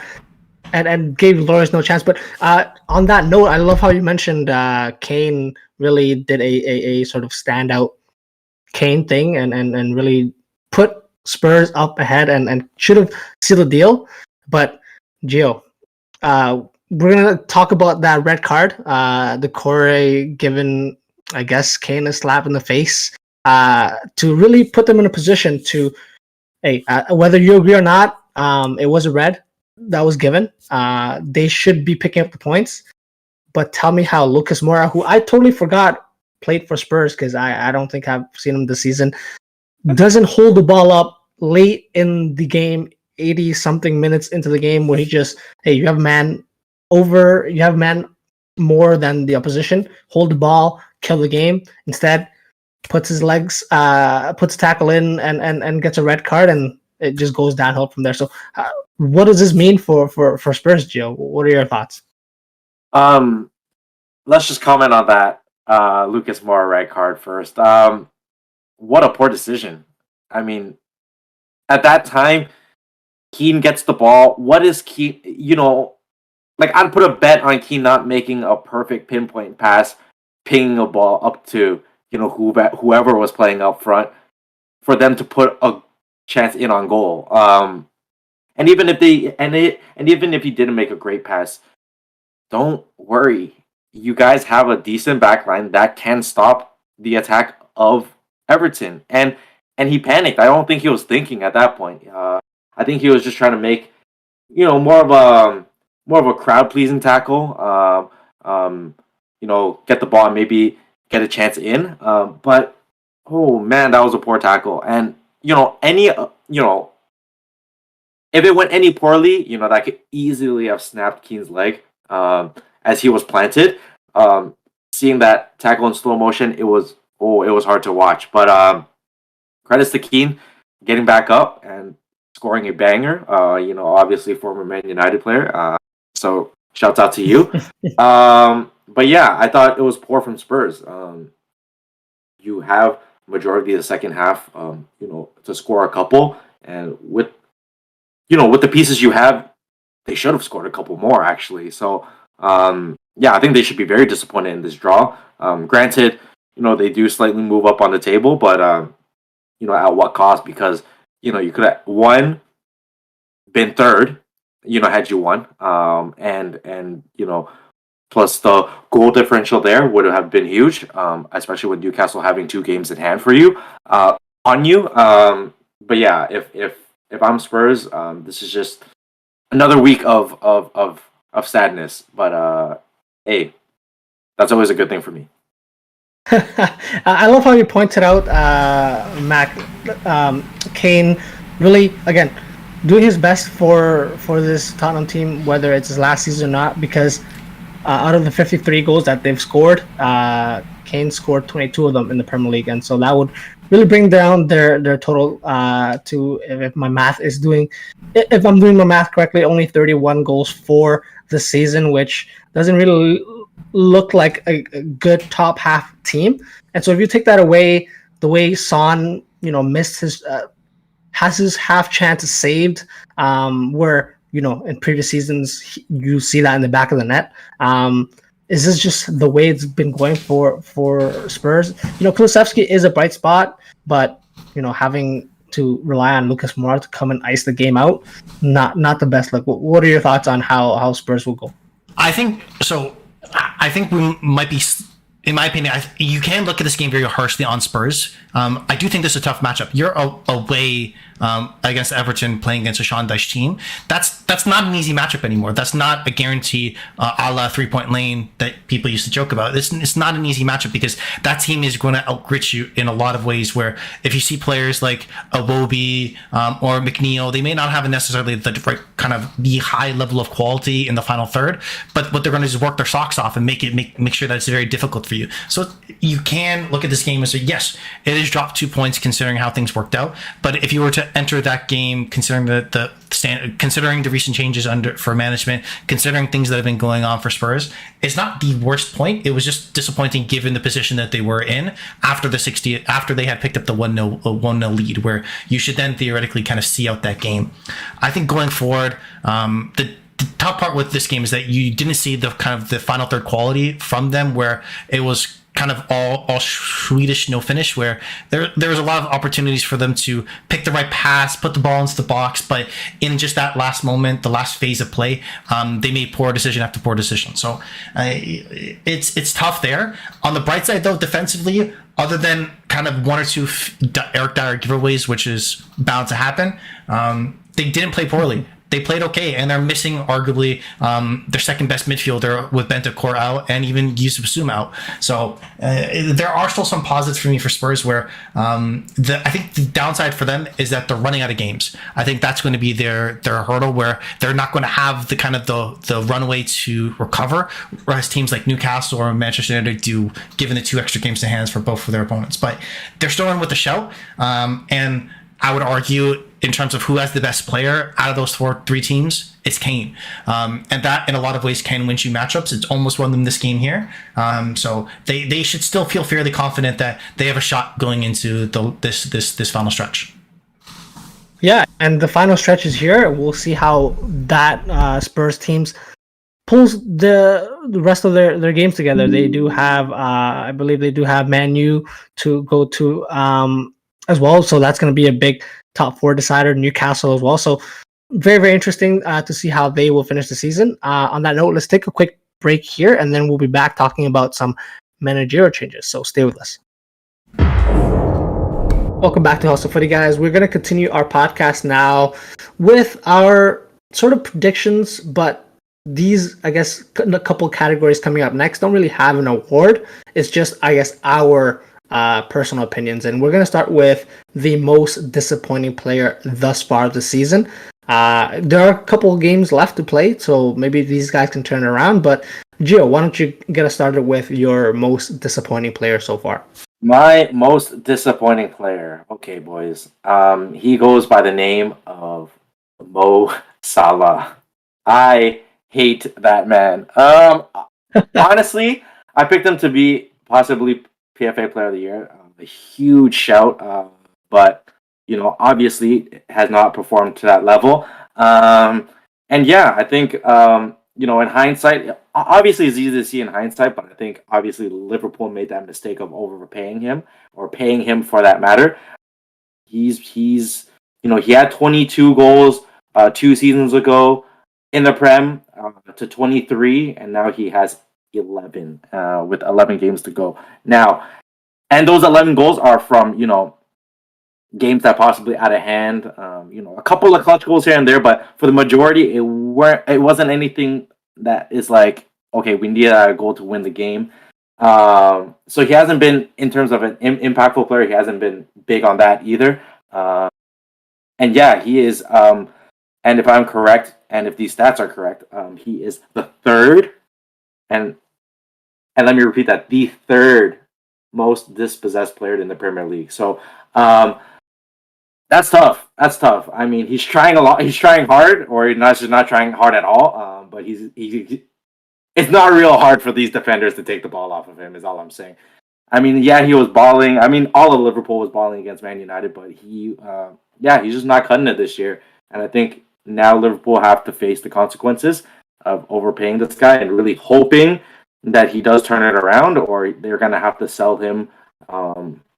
and gave Lloris no chance. But on that note, I love how you mentioned Kane really did a sort of standout Kane thing and really put Spurs up ahead and should have sealed the deal. But Gio, we're gonna talk about that red card. The Corey given, I guess, Kane a slap in the face to really put them in a position to, hey, whether you agree or not, it was a red that was given. They should be picking up the points. But tell me how Lucas Moura, who I totally forgot played for Spurs because I don't think I've seen him this season, doesn't hold the ball up late in the game, 80 something minutes into the game, where he just, hey, you have man more than the opposition, hold the ball, kill the game. Instead, puts his legs, puts tackle in and gets a red card, and it just goes downhill from there. So what does this mean for Spurs, Gio? What are your thoughts? Let's just comment on that Lucas Moura red card first. What a poor decision. I mean, at that time, Keane gets the ball. What is Keane? I'd put a bet on Keane not making a perfect pinpoint pass, pinging a ball up to whoever was playing up front for them to put a chance in on goal. And even if he didn't make a great pass, don't worry. You guys have a decent backline that can stop the attack of Everton. And he panicked. I don't think he was thinking at that point. I think he was just trying to make, more of a crowd pleasing tackle. Get the ball and maybe get a chance in. But oh man, that was a poor tackle. And if it went any poorly, that could easily have snapped Keane's leg as he was planted. Seeing that tackle in slow motion, it was hard to watch. But credits to Keane getting back up and scoring a banger. Obviously former Man United player. So shouts out to you. But yeah, I thought it was poor from Spurs. You have majority of the second half, to score a couple, and with the pieces you have, they should have scored a couple more actually. So I think they should be very disappointed in this draw. Granted, they do slightly move up on the table, but at what cost? Because you could have been third, had you won, and plus the goal differential there would have been huge, especially with Newcastle having 2 games in hand for you on you. But yeah, if I'm Spurs, this is just another week of sadness. But hey, that's always a good thing for me. I love how you pointed out, Mac, Kane really, again, doing his best for this Tottenham team, whether it's his last season or not, because out of the 53 goals that they've scored, Kane scored 22 of them in the Premier League, and so that would really bring down their total to, if I'm doing my math correctly, only 31 goals for the season, which doesn't really look like a good top half team. And so if you take that away, the way Son, missed has his half chances saved, where in previous seasons you see that in the back of the net. Is this just the way it's been going for Spurs? Kulusevski is a bright spot, but having to rely on Lucas Moura to come and ice the game out, not the best. Like, what are your thoughts on how Spurs will go? I think so. I think we might be, in my opinion, you can look at this game very harshly on Spurs. I do think this is a tough matchup. You're away against Everton, playing against a Sean Dyche team. That's not an easy matchup anymore. That's not a guarantee a la 3-point lane that people used to joke about. It's not an easy matchup because that team is going to outgrit you in a lot of ways, where if you see players like Iwobi or McNeil, they may not have necessarily the right kind of the high level of quality in the final third, but what they're going to do is work their socks off and make sure that it's very difficult for you. So you can look at this game and say, yes, it has dropped 2 points considering how things worked out. But if you were to enter that game, considering considering the recent changes for management, considering things that have been going on for Spurs, it's not the worst point. It was just disappointing given the position that they were in after they had picked up the 1-0 lead, where you should then theoretically kind of see out that game. I think going forward, the top part with this game is that you didn't see the kind of the final third quality from them, where it was kind of all Swedish no finish, where there was a lot of opportunities for them to pick the right pass, put the ball into the box, but in just that last moment, the last phase of play, they made poor decision after poor decision. So it's tough there. On the bright side, though, defensively, other than kind of one or two Eric Dyer giveaways, which is bound to happen, they didn't play poorly. They played okay, and they're missing arguably their second best midfielder with Bentancur out and even Yusuf Sum out. So there are still some positives for me for Spurs, where I think the downside for them is that they're running out of games. I think that's going to be their hurdle, where they're not going to have the kind of the runway to recover, whereas teams like Newcastle or Manchester United do, given the 2 extra games to hands for both of their opponents. But they're still in with the shout, and I would argue, in terms of who has the best player out of those 3 teams, it's Kane. And that, in a lot of ways, can win you matchups. It's almost won them this game here. So they should still feel fairly confident that they have a shot going into this final stretch. Yeah, and the final stretch is here. We'll see how that Spurs teams pulls the rest of their games together. They do have, I believe they do have Man U to go to as well. So that's going to be a big top 4 decider. Newcastle as well. So very, very interesting to see how they will finish the season. On that note, let's take a quick break here, and then we'll be back talking about some managerial changes. So stay with us. Welcome back to Hustle Footy, guys. We're going to continue our podcast now with our sort of predictions, but these, I guess, a couple categories coming up next don't really have an award. It's just, I guess, our personal opinions, and we're going to start with the most disappointing player thus far this season. There are a couple of games left to play, so maybe these guys can turn it around, but Gio, why don't you get us started with your most disappointing player so far? My most disappointing player, okay, boys, he goes by the name of Mo Salah. I hate that man. Honestly, I picked him to be possibly PFA Player of the Year, a huge shout, but obviously has not performed to that level. And yeah, I think in hindsight, obviously it's easy to see in hindsight, but I think obviously Liverpool made that mistake of overpaying him, or paying him for that matter. He's he had 22 goals 2 seasons ago in the Prem to 23, and now he has 11 with 11 games to go now, and those 11 goals are from games that possibly out of hand, a couple of clutch goals here and there, but for the majority it wasn't anything that is like, okay, we need a goal to win the game. So he hasn't been, in terms of an impactful player, he hasn't been big on that either. And yeah, he is, and if I'm correct, and if these stats are correct, he is the third, and let me repeat that, the third most dispossessed player in the Premier League. So that's tough. That's tough. I mean, he's trying a lot. He's trying hard, or he's not trying hard at all. But it's not real hard for these defenders to take the ball off of him, is all I'm saying. I mean, yeah, he was balling. I mean, all of Liverpool was balling against Man United, but he's just not cutting it this year. And I think now Liverpool have to face the consequences of overpaying this guy and really hoping that he does turn it around, or they're going to have to sell him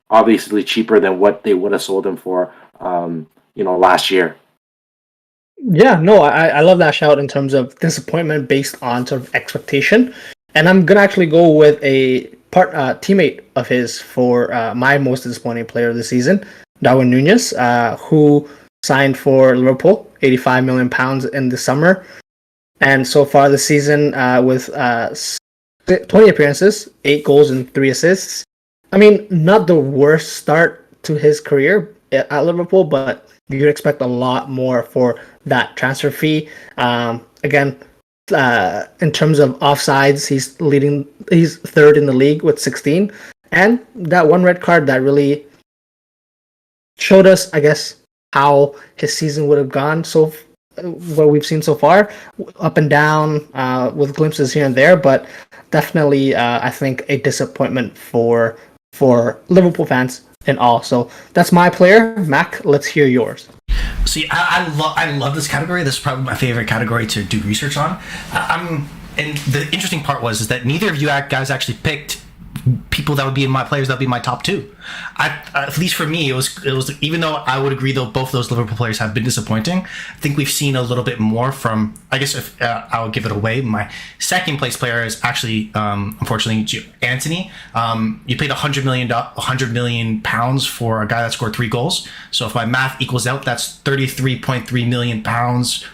obviously cheaper than what they would have sold him for last year. Yeah, no, I love that shout in terms of disappointment based on sort of expectation. And I'm going to actually go with a teammate of his for my most disappointing player of the season, Darwin Núñez, who signed for Liverpool, £85 million in the summer. And so far this season, with 20 appearances, 8 goals and 3 assists. I mean, not the worst start to his career at Liverpool, but you'd expect a lot more for that transfer fee. Again, in terms of offsides, he's third in the league with 16. And that one red card that really showed us, I guess, how his season would have gone. So what we've seen so far, up and down, with glimpses here and there, but definitely, I think a disappointment for Liverpool fans in all. So that's my player. Mac, let's hear yours. See, I love this category. This is probably my favorite category to do research on. And the interesting part is that neither of you guys actually picked people that would be my players that would be my top two. At least for me, it was even though I would agree though both those Liverpool players have been disappointing. I think we've seen a little bit more from. I guess if I'll give it away, my second place player is actually unfortunately Anthony. You paid £100 million for a guy that scored 3 goals. So if my math equals out, that's £33.3 million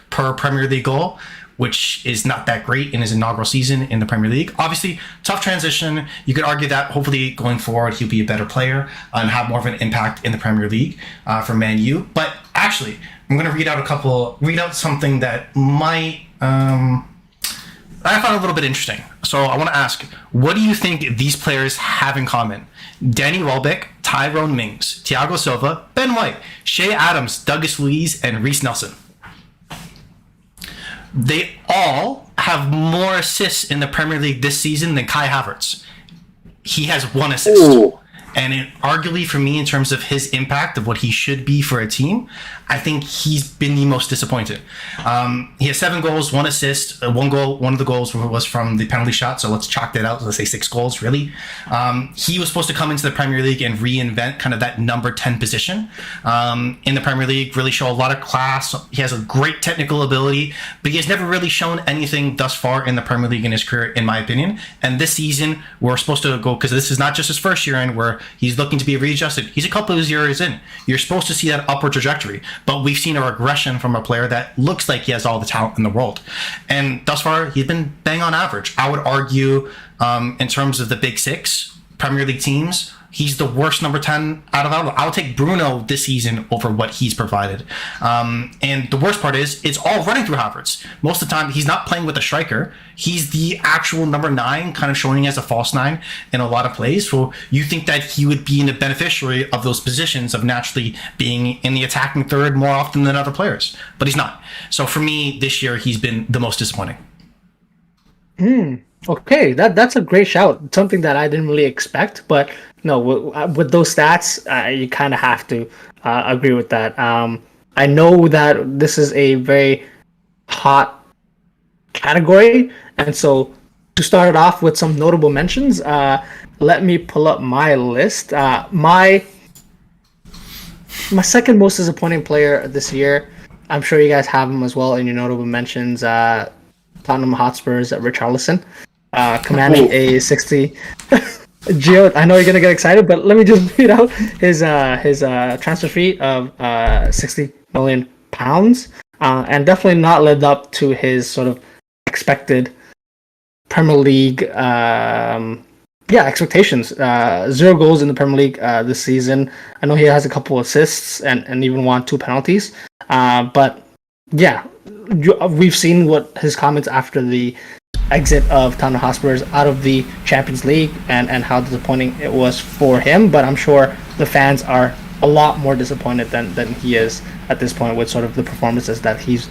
per Premier League goal, which is not that great in his inaugural season in the Premier League. Obviously, tough transition. You could argue that hopefully going forward, he'll be a better player and have more of an impact in the Premier League for Man U. But actually, I'm going to read out something that might, I found a little bit interesting. So I want to ask, what do you think these players have in common? Danny Welbeck, Tyrone Mings, Thiago Silva, Ben White, Shea Adams, Douglas Luiz, and Reece Nelson. They all have more assists in the Premier League this season than Kai Havertz. He has 1 assist. Ooh. And arguably for me, in terms of his impact of what he should be for a team, I think he's been the most disappointed. He has 7 goals, 1 assist, 1 goal. One of the goals was from the penalty shot, so let's chalk that out. Let's say 6 goals, really. He was supposed to come into the Premier League and reinvent kind of that number 10 position in the Premier League, really show a lot of class. He has a great technical ability, but he has never really shown anything thus far in the Premier League in his career, in my opinion. And this season, we're supposed to go, because this is not just his first year in, where he's looking to be readjusted. He's a couple of years in. You're supposed to see that upward trajectory, but we've seen a regression from a player that looks like he has all the talent in the world. And thus far, he's been bang on average. I would argue, in terms of the big 6 Premier League teams, he's the worst number 10 out of all. I'll take Bruno this season over what he's provided. And the worst part is, it's all running through Havertz. Most of the time, he's not playing with a striker. He's the actual number 9, kind of showing as a false 9 in a lot of plays. So you think that he would be the beneficiary of those positions of naturally being in the attacking third more often than other players. But he's not. So for me, this year, he's been the most disappointing. Okay, that's a great shout. Something that I didn't really expect, but no, with those stats, you kind of have to agree with that. I know that this is a very hot category, and so to start it off with some notable mentions, let me pull up my list. My second most disappointing player this year, I'm sure you guys have him as well in your notable mentions, Tottenham Hotspur's Richarlison, commanding a 60. Gio, I know you're gonna get excited, but let me just read out his transfer fee of £60 million, and definitely not lived up to his sort of expected Premier League expectations. 0 goals in the Premier League this season. I know he has a couple assists and even won 2 penalties. But yeah, we've seen what his comments after the exit of Tottenham Hotspur out of the Champions League and how disappointing it was for him. But I'm sure the fans are a lot more disappointed than he is at this point with sort of the performances that he's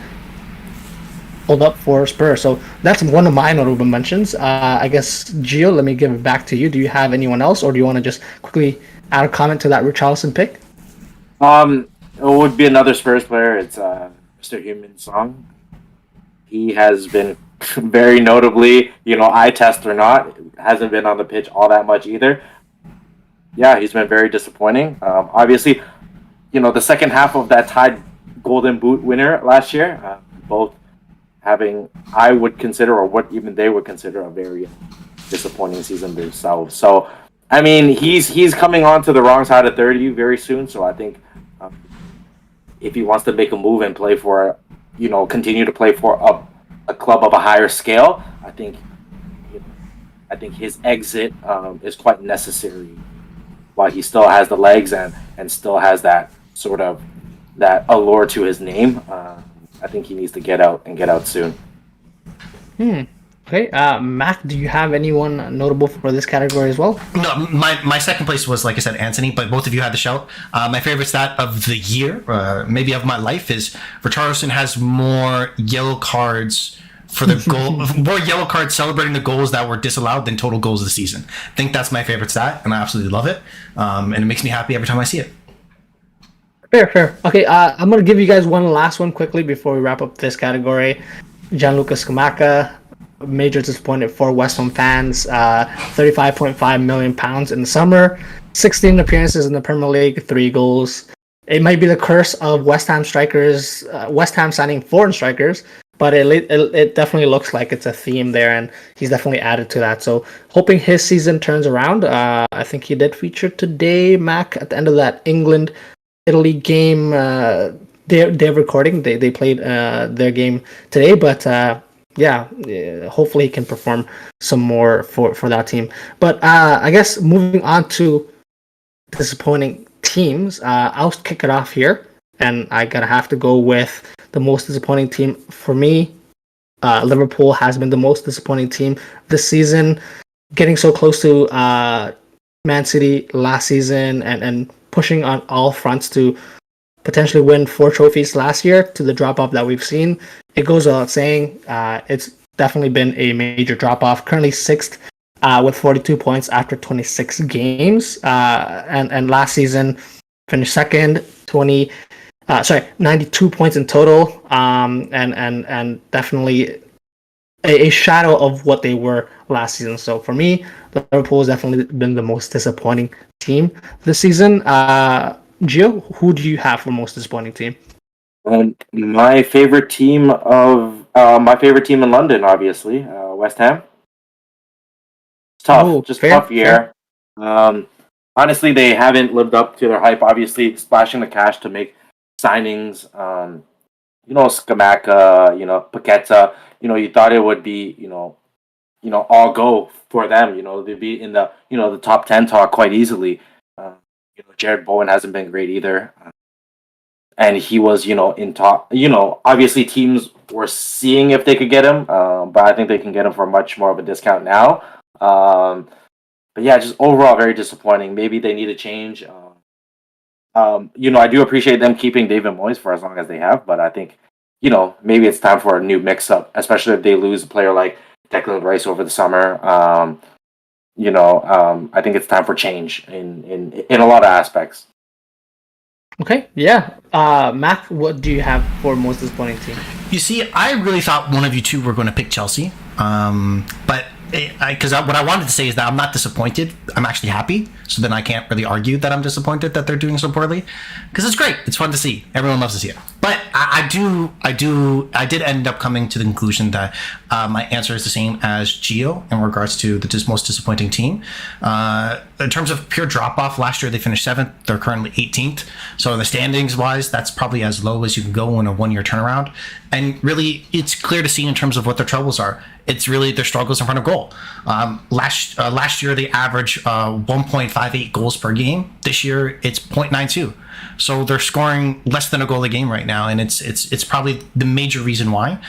pulled up for Spurs. So that's one of my notable mentions. I guess, Gio, let me give it back to you. Do you have anyone else, or do you want to just quickly add a comment to that Richarlison pick? It would be another Spurs player. It's Mr. Heung-min Son. He has been very notably, eye test or not, hasn't been on the pitch all that much either. Yeah, he's been very disappointing. Obviously, the second half of that tied Golden Boot winner last year, both having, I would consider, or what even they would consider, a very disappointing season themselves. So, I mean, he's coming on to the wrong side of 30 very soon. So I think if he wants to make a move and play for, continue to play for a club of a higher scale, I think his exit is quite necessary while he still has the legs and still has that sort of that allure to his name. I think he needs to get out soon. Okay, Matt, do you have anyone notable for this category as well? No, my second place was, like I said, Anthony, but both of you had the shout. My favorite stat of the year, maybe of my life, is Richarlison has more yellow cards for the goal, more yellow cards celebrating the goals that were disallowed than total goals of the season. I think that's my favorite stat, and I absolutely love it. And it makes me happy every time I see it. Fair. Okay, I'm going to give you guys one last one quickly before we wrap up this category. Gianluca Scamacca, major disappointment for West Ham fans. 35.5 million pounds in the summer, 16 appearances in the Premier League, 3 goals. It might be the curse of West Ham strikers, West Ham signing foreign strikers, but it definitely looks like it's a theme there, and he's definitely added to that. So hoping his season turns around. I think he did feature today, Mac, at the end of that England-Italy game. They're recording. They played their game today, but hopefully he can perform some more for that team. But I guess moving on to disappointing teams, I'll kick it off here, and I gotta have to go with the most disappointing team for me. Liverpool has been the most disappointing team this season, getting so close to Man City last season and pushing on all fronts to potentially win 4 trophies last year, to the drop-off that we've seen. It goes without saying, it's definitely been a major drop-off. Currently 6th with 42 points after 26 games. And last season finished 2nd, 92 points in total. And definitely a shadow of what they were last season. So for me, Liverpool has definitely been the most disappointing team this season. Gio, who do you have for most disappointing team? My favorite team in London, obviously, West Ham. It's tough, tough year. Honestly, they haven't lived up to their hype. Obviously, splashing the cash to make signings. Scamacca, Paqueta. You thought it would be, all go for them. They'd be in the, the top 10 talk quite easily. Jared Bowen hasn't been great either. And he was, in top. Obviously teams were seeing if they could get him, but I think they can get him for much more of a discount now. But yeah, just overall very disappointing. Maybe they need a change. I do appreciate them keeping David Moyes for as long as they have, but I think, maybe it's time for a new mix-up, especially if they lose a player like Declan Rice over the summer. I think it's time for change in a lot of aspects. Okay, yeah. Mac, what do you have for most disappointing team? You see, I really thought one of you two were going to pick Chelsea, but because what I wanted to say is that I'm not disappointed. I'm actually happy. So then I can't really argue that I'm disappointed that they're doing so poorly, because it's great. It's fun to see. Everyone loves to see it. But I did end up coming to the conclusion that my answer is the same as Gio in regards to the most disappointing team. In terms of pure drop off, last year they finished 7th. They're currently 18th. So the standings wise, that's probably as low as you can go in a 1 year turnaround. And really, it's clear to see in terms of what their troubles are. It's really their struggles in front of goal. Last year they averaged 1.58 goals per game. This year it's 0.92. So they're scoring less than a goal a game right now, and it's probably the major reason why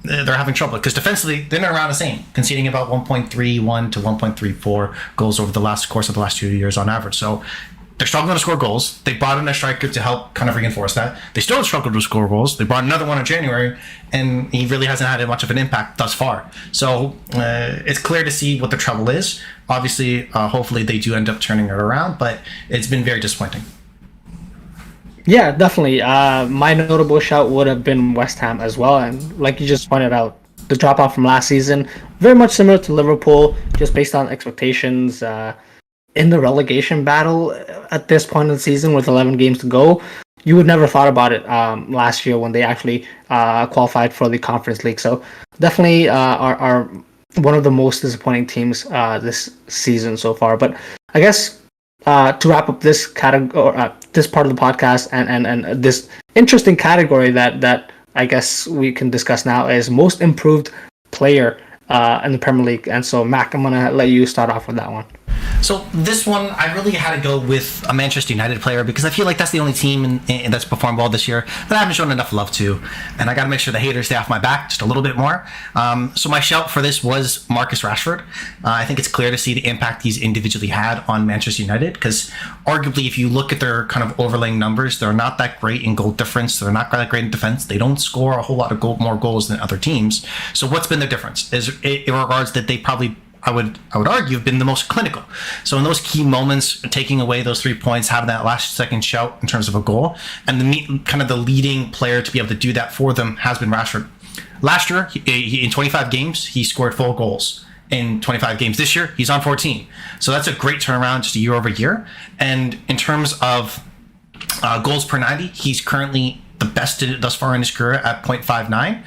they're having trouble. Because defensively they're not around the same, conceding about 1.31 to 1.34 goals over the course of the last 2 years on average. So they're struggling to score goals. They brought in a striker to help kind of reinforce that. They still struggle to score goals. They brought another one in January, and he really hasn't had much of an impact thus far. So it's clear to see what the trouble is. Obviously, hopefully they do end up turning it around, but it's been very disappointing. Yeah, definitely. My notable shout would have been West Ham as well. And like you just pointed out, the drop-off from last season, very much similar to Liverpool, just based on expectations. In the relegation battle at this point in the season with 11 games to go, you would never thought about it last year when they actually qualified for the Conference League. So definitely are one of the most disappointing teams this season so far. But I guess to wrap up this category, this part of the podcast, and this interesting category that I guess we can discuss now is most improved player in the Premier League. And so, Mac, I'm gonna let you start off with that one. So this one, I really had to go with a Manchester United player because I feel like that's the only team that's performed well this year that I haven't shown enough love to. And I got to make sure the haters stay off my back just a little bit more. So my shout for this was Marcus Rashford. I think it's clear to see the impact he's individually had on Manchester United, because arguably if you look at their kind of overlaying numbers, they're not that great in goal difference. They're not that great in defense. They don't score a whole lot of more goals than other teams. So what's been their difference is in regards that they probably, I would argue, have been the most clinical. So in those key moments, taking away those 3 points, having that last second shout in terms of a goal, and the leading player to be able to do that for them has been Rashford. Last year, in 25 games, he scored 4 goals. In 25 games this year, he's on 14. So that's a great turnaround just year over year. And in terms of goals per 90, he's currently the best thus far in his career at 0.59.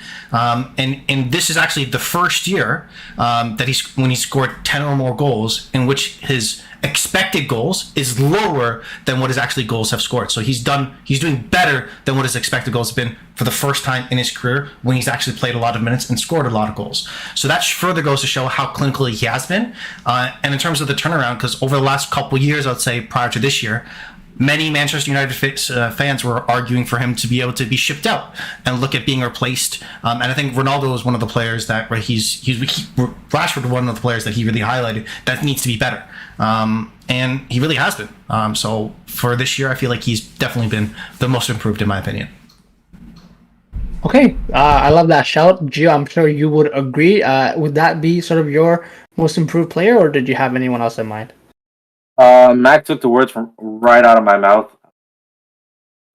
And this is actually the first year that when he scored 10 or more goals in which his expected goals is lower than what his actually goals have scored. So he's doing better than what his expected goals have been for the first time in his career when he's actually played a lot of minutes and scored a lot of goals. So that further goes to show how clinically he has been. And in terms of the turnaround, because over the last couple of years, I'd say prior to this year, many Manchester United fans were arguing for him to be able to be shipped out and look at being replaced. And I think Ronaldo is one of the players that Rashford was one of the players that he really highlighted that needs to be better. And he really has been. So for this year, I feel like he's definitely been the most improved in my opinion. Okay, I love that shout. Gio, I'm sure you would agree. Would that be sort of your most improved player, or did you have anyone else in mind? Mac took the words from right out of my mouth.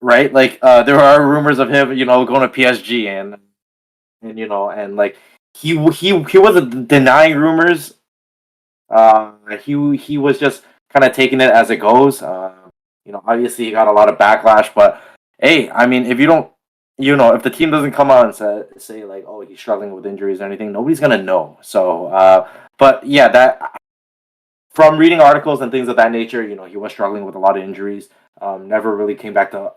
Right, like there are rumors of him, going to PSG, and like he wasn't denying rumors. He was just kind of taking it as it goes. Obviously he got a lot of backlash, but hey, I mean, if you don't, if the team doesn't come out and say like, oh, he's struggling with injuries or anything, nobody's gonna know. So, but yeah, that. From reading articles and things of that nature, he was struggling with a lot of injuries. Never really came back to,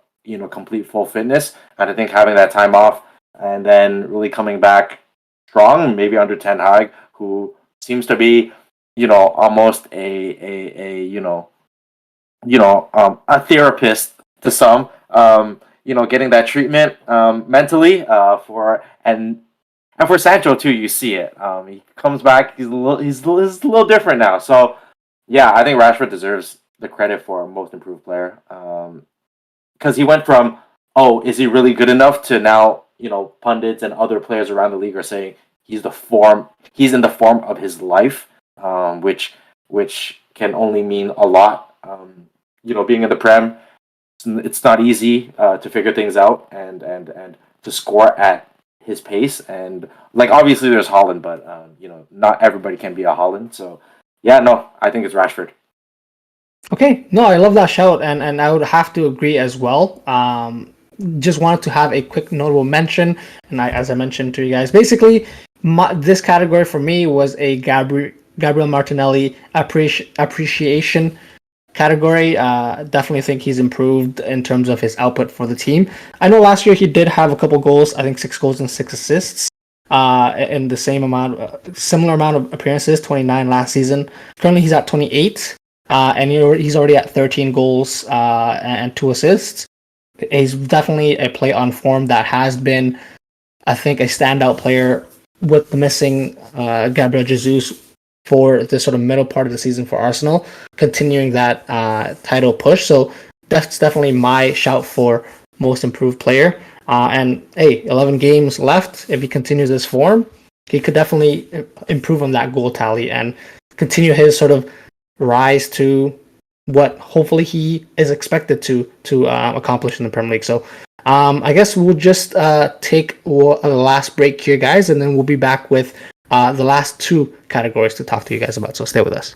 complete full fitness. And I think having that time off and then really coming back strong, maybe under Ten Hag, who seems to be, almost a therapist to some. Getting that treatment mentally and for Sancho too, you see it. He comes back. He's a little different now. So. Yeah, I think Rashford deserves the credit for most improved player. Because he went from, oh, is he really good enough, to now, pundits and other players around the league are saying he's in the form of his life, which can only mean a lot. Being in the Prem, it's not easy to figure things out and to score at his pace. And like obviously there's Haaland, but not everybody can be a Haaland. So. Yeah, no, I think it's Rashford. Okay, no, I love that shout, and I would have to agree as well. Just wanted to have a quick notable mention, and as I mentioned to you guys, basically, this category for me was a Gabriel Martinelli appreciation category. Definitely think he's improved in terms of his output for the team. I know last year he did have a couple goals, I think 6 goals and 6 assists. In the similar amount of appearances, 29 last season. Currently, he's at 28, and he's already at 13 goals and 2 assists. He's definitely a play on form that has been, I think, a standout player with the missing Gabriel Jesus for the sort of middle part of the season for Arsenal, continuing that title push. So that's definitely my shout for most improved player. And hey, 11 games left. If he continues this form, he could definitely improve on that goal tally and continue his sort of rise to what hopefully he is expected to accomplish in the Premier League. So I guess we'll just take a last break here, guys, and then we'll be back with the last 2 categories to talk to you guys about. So stay with us.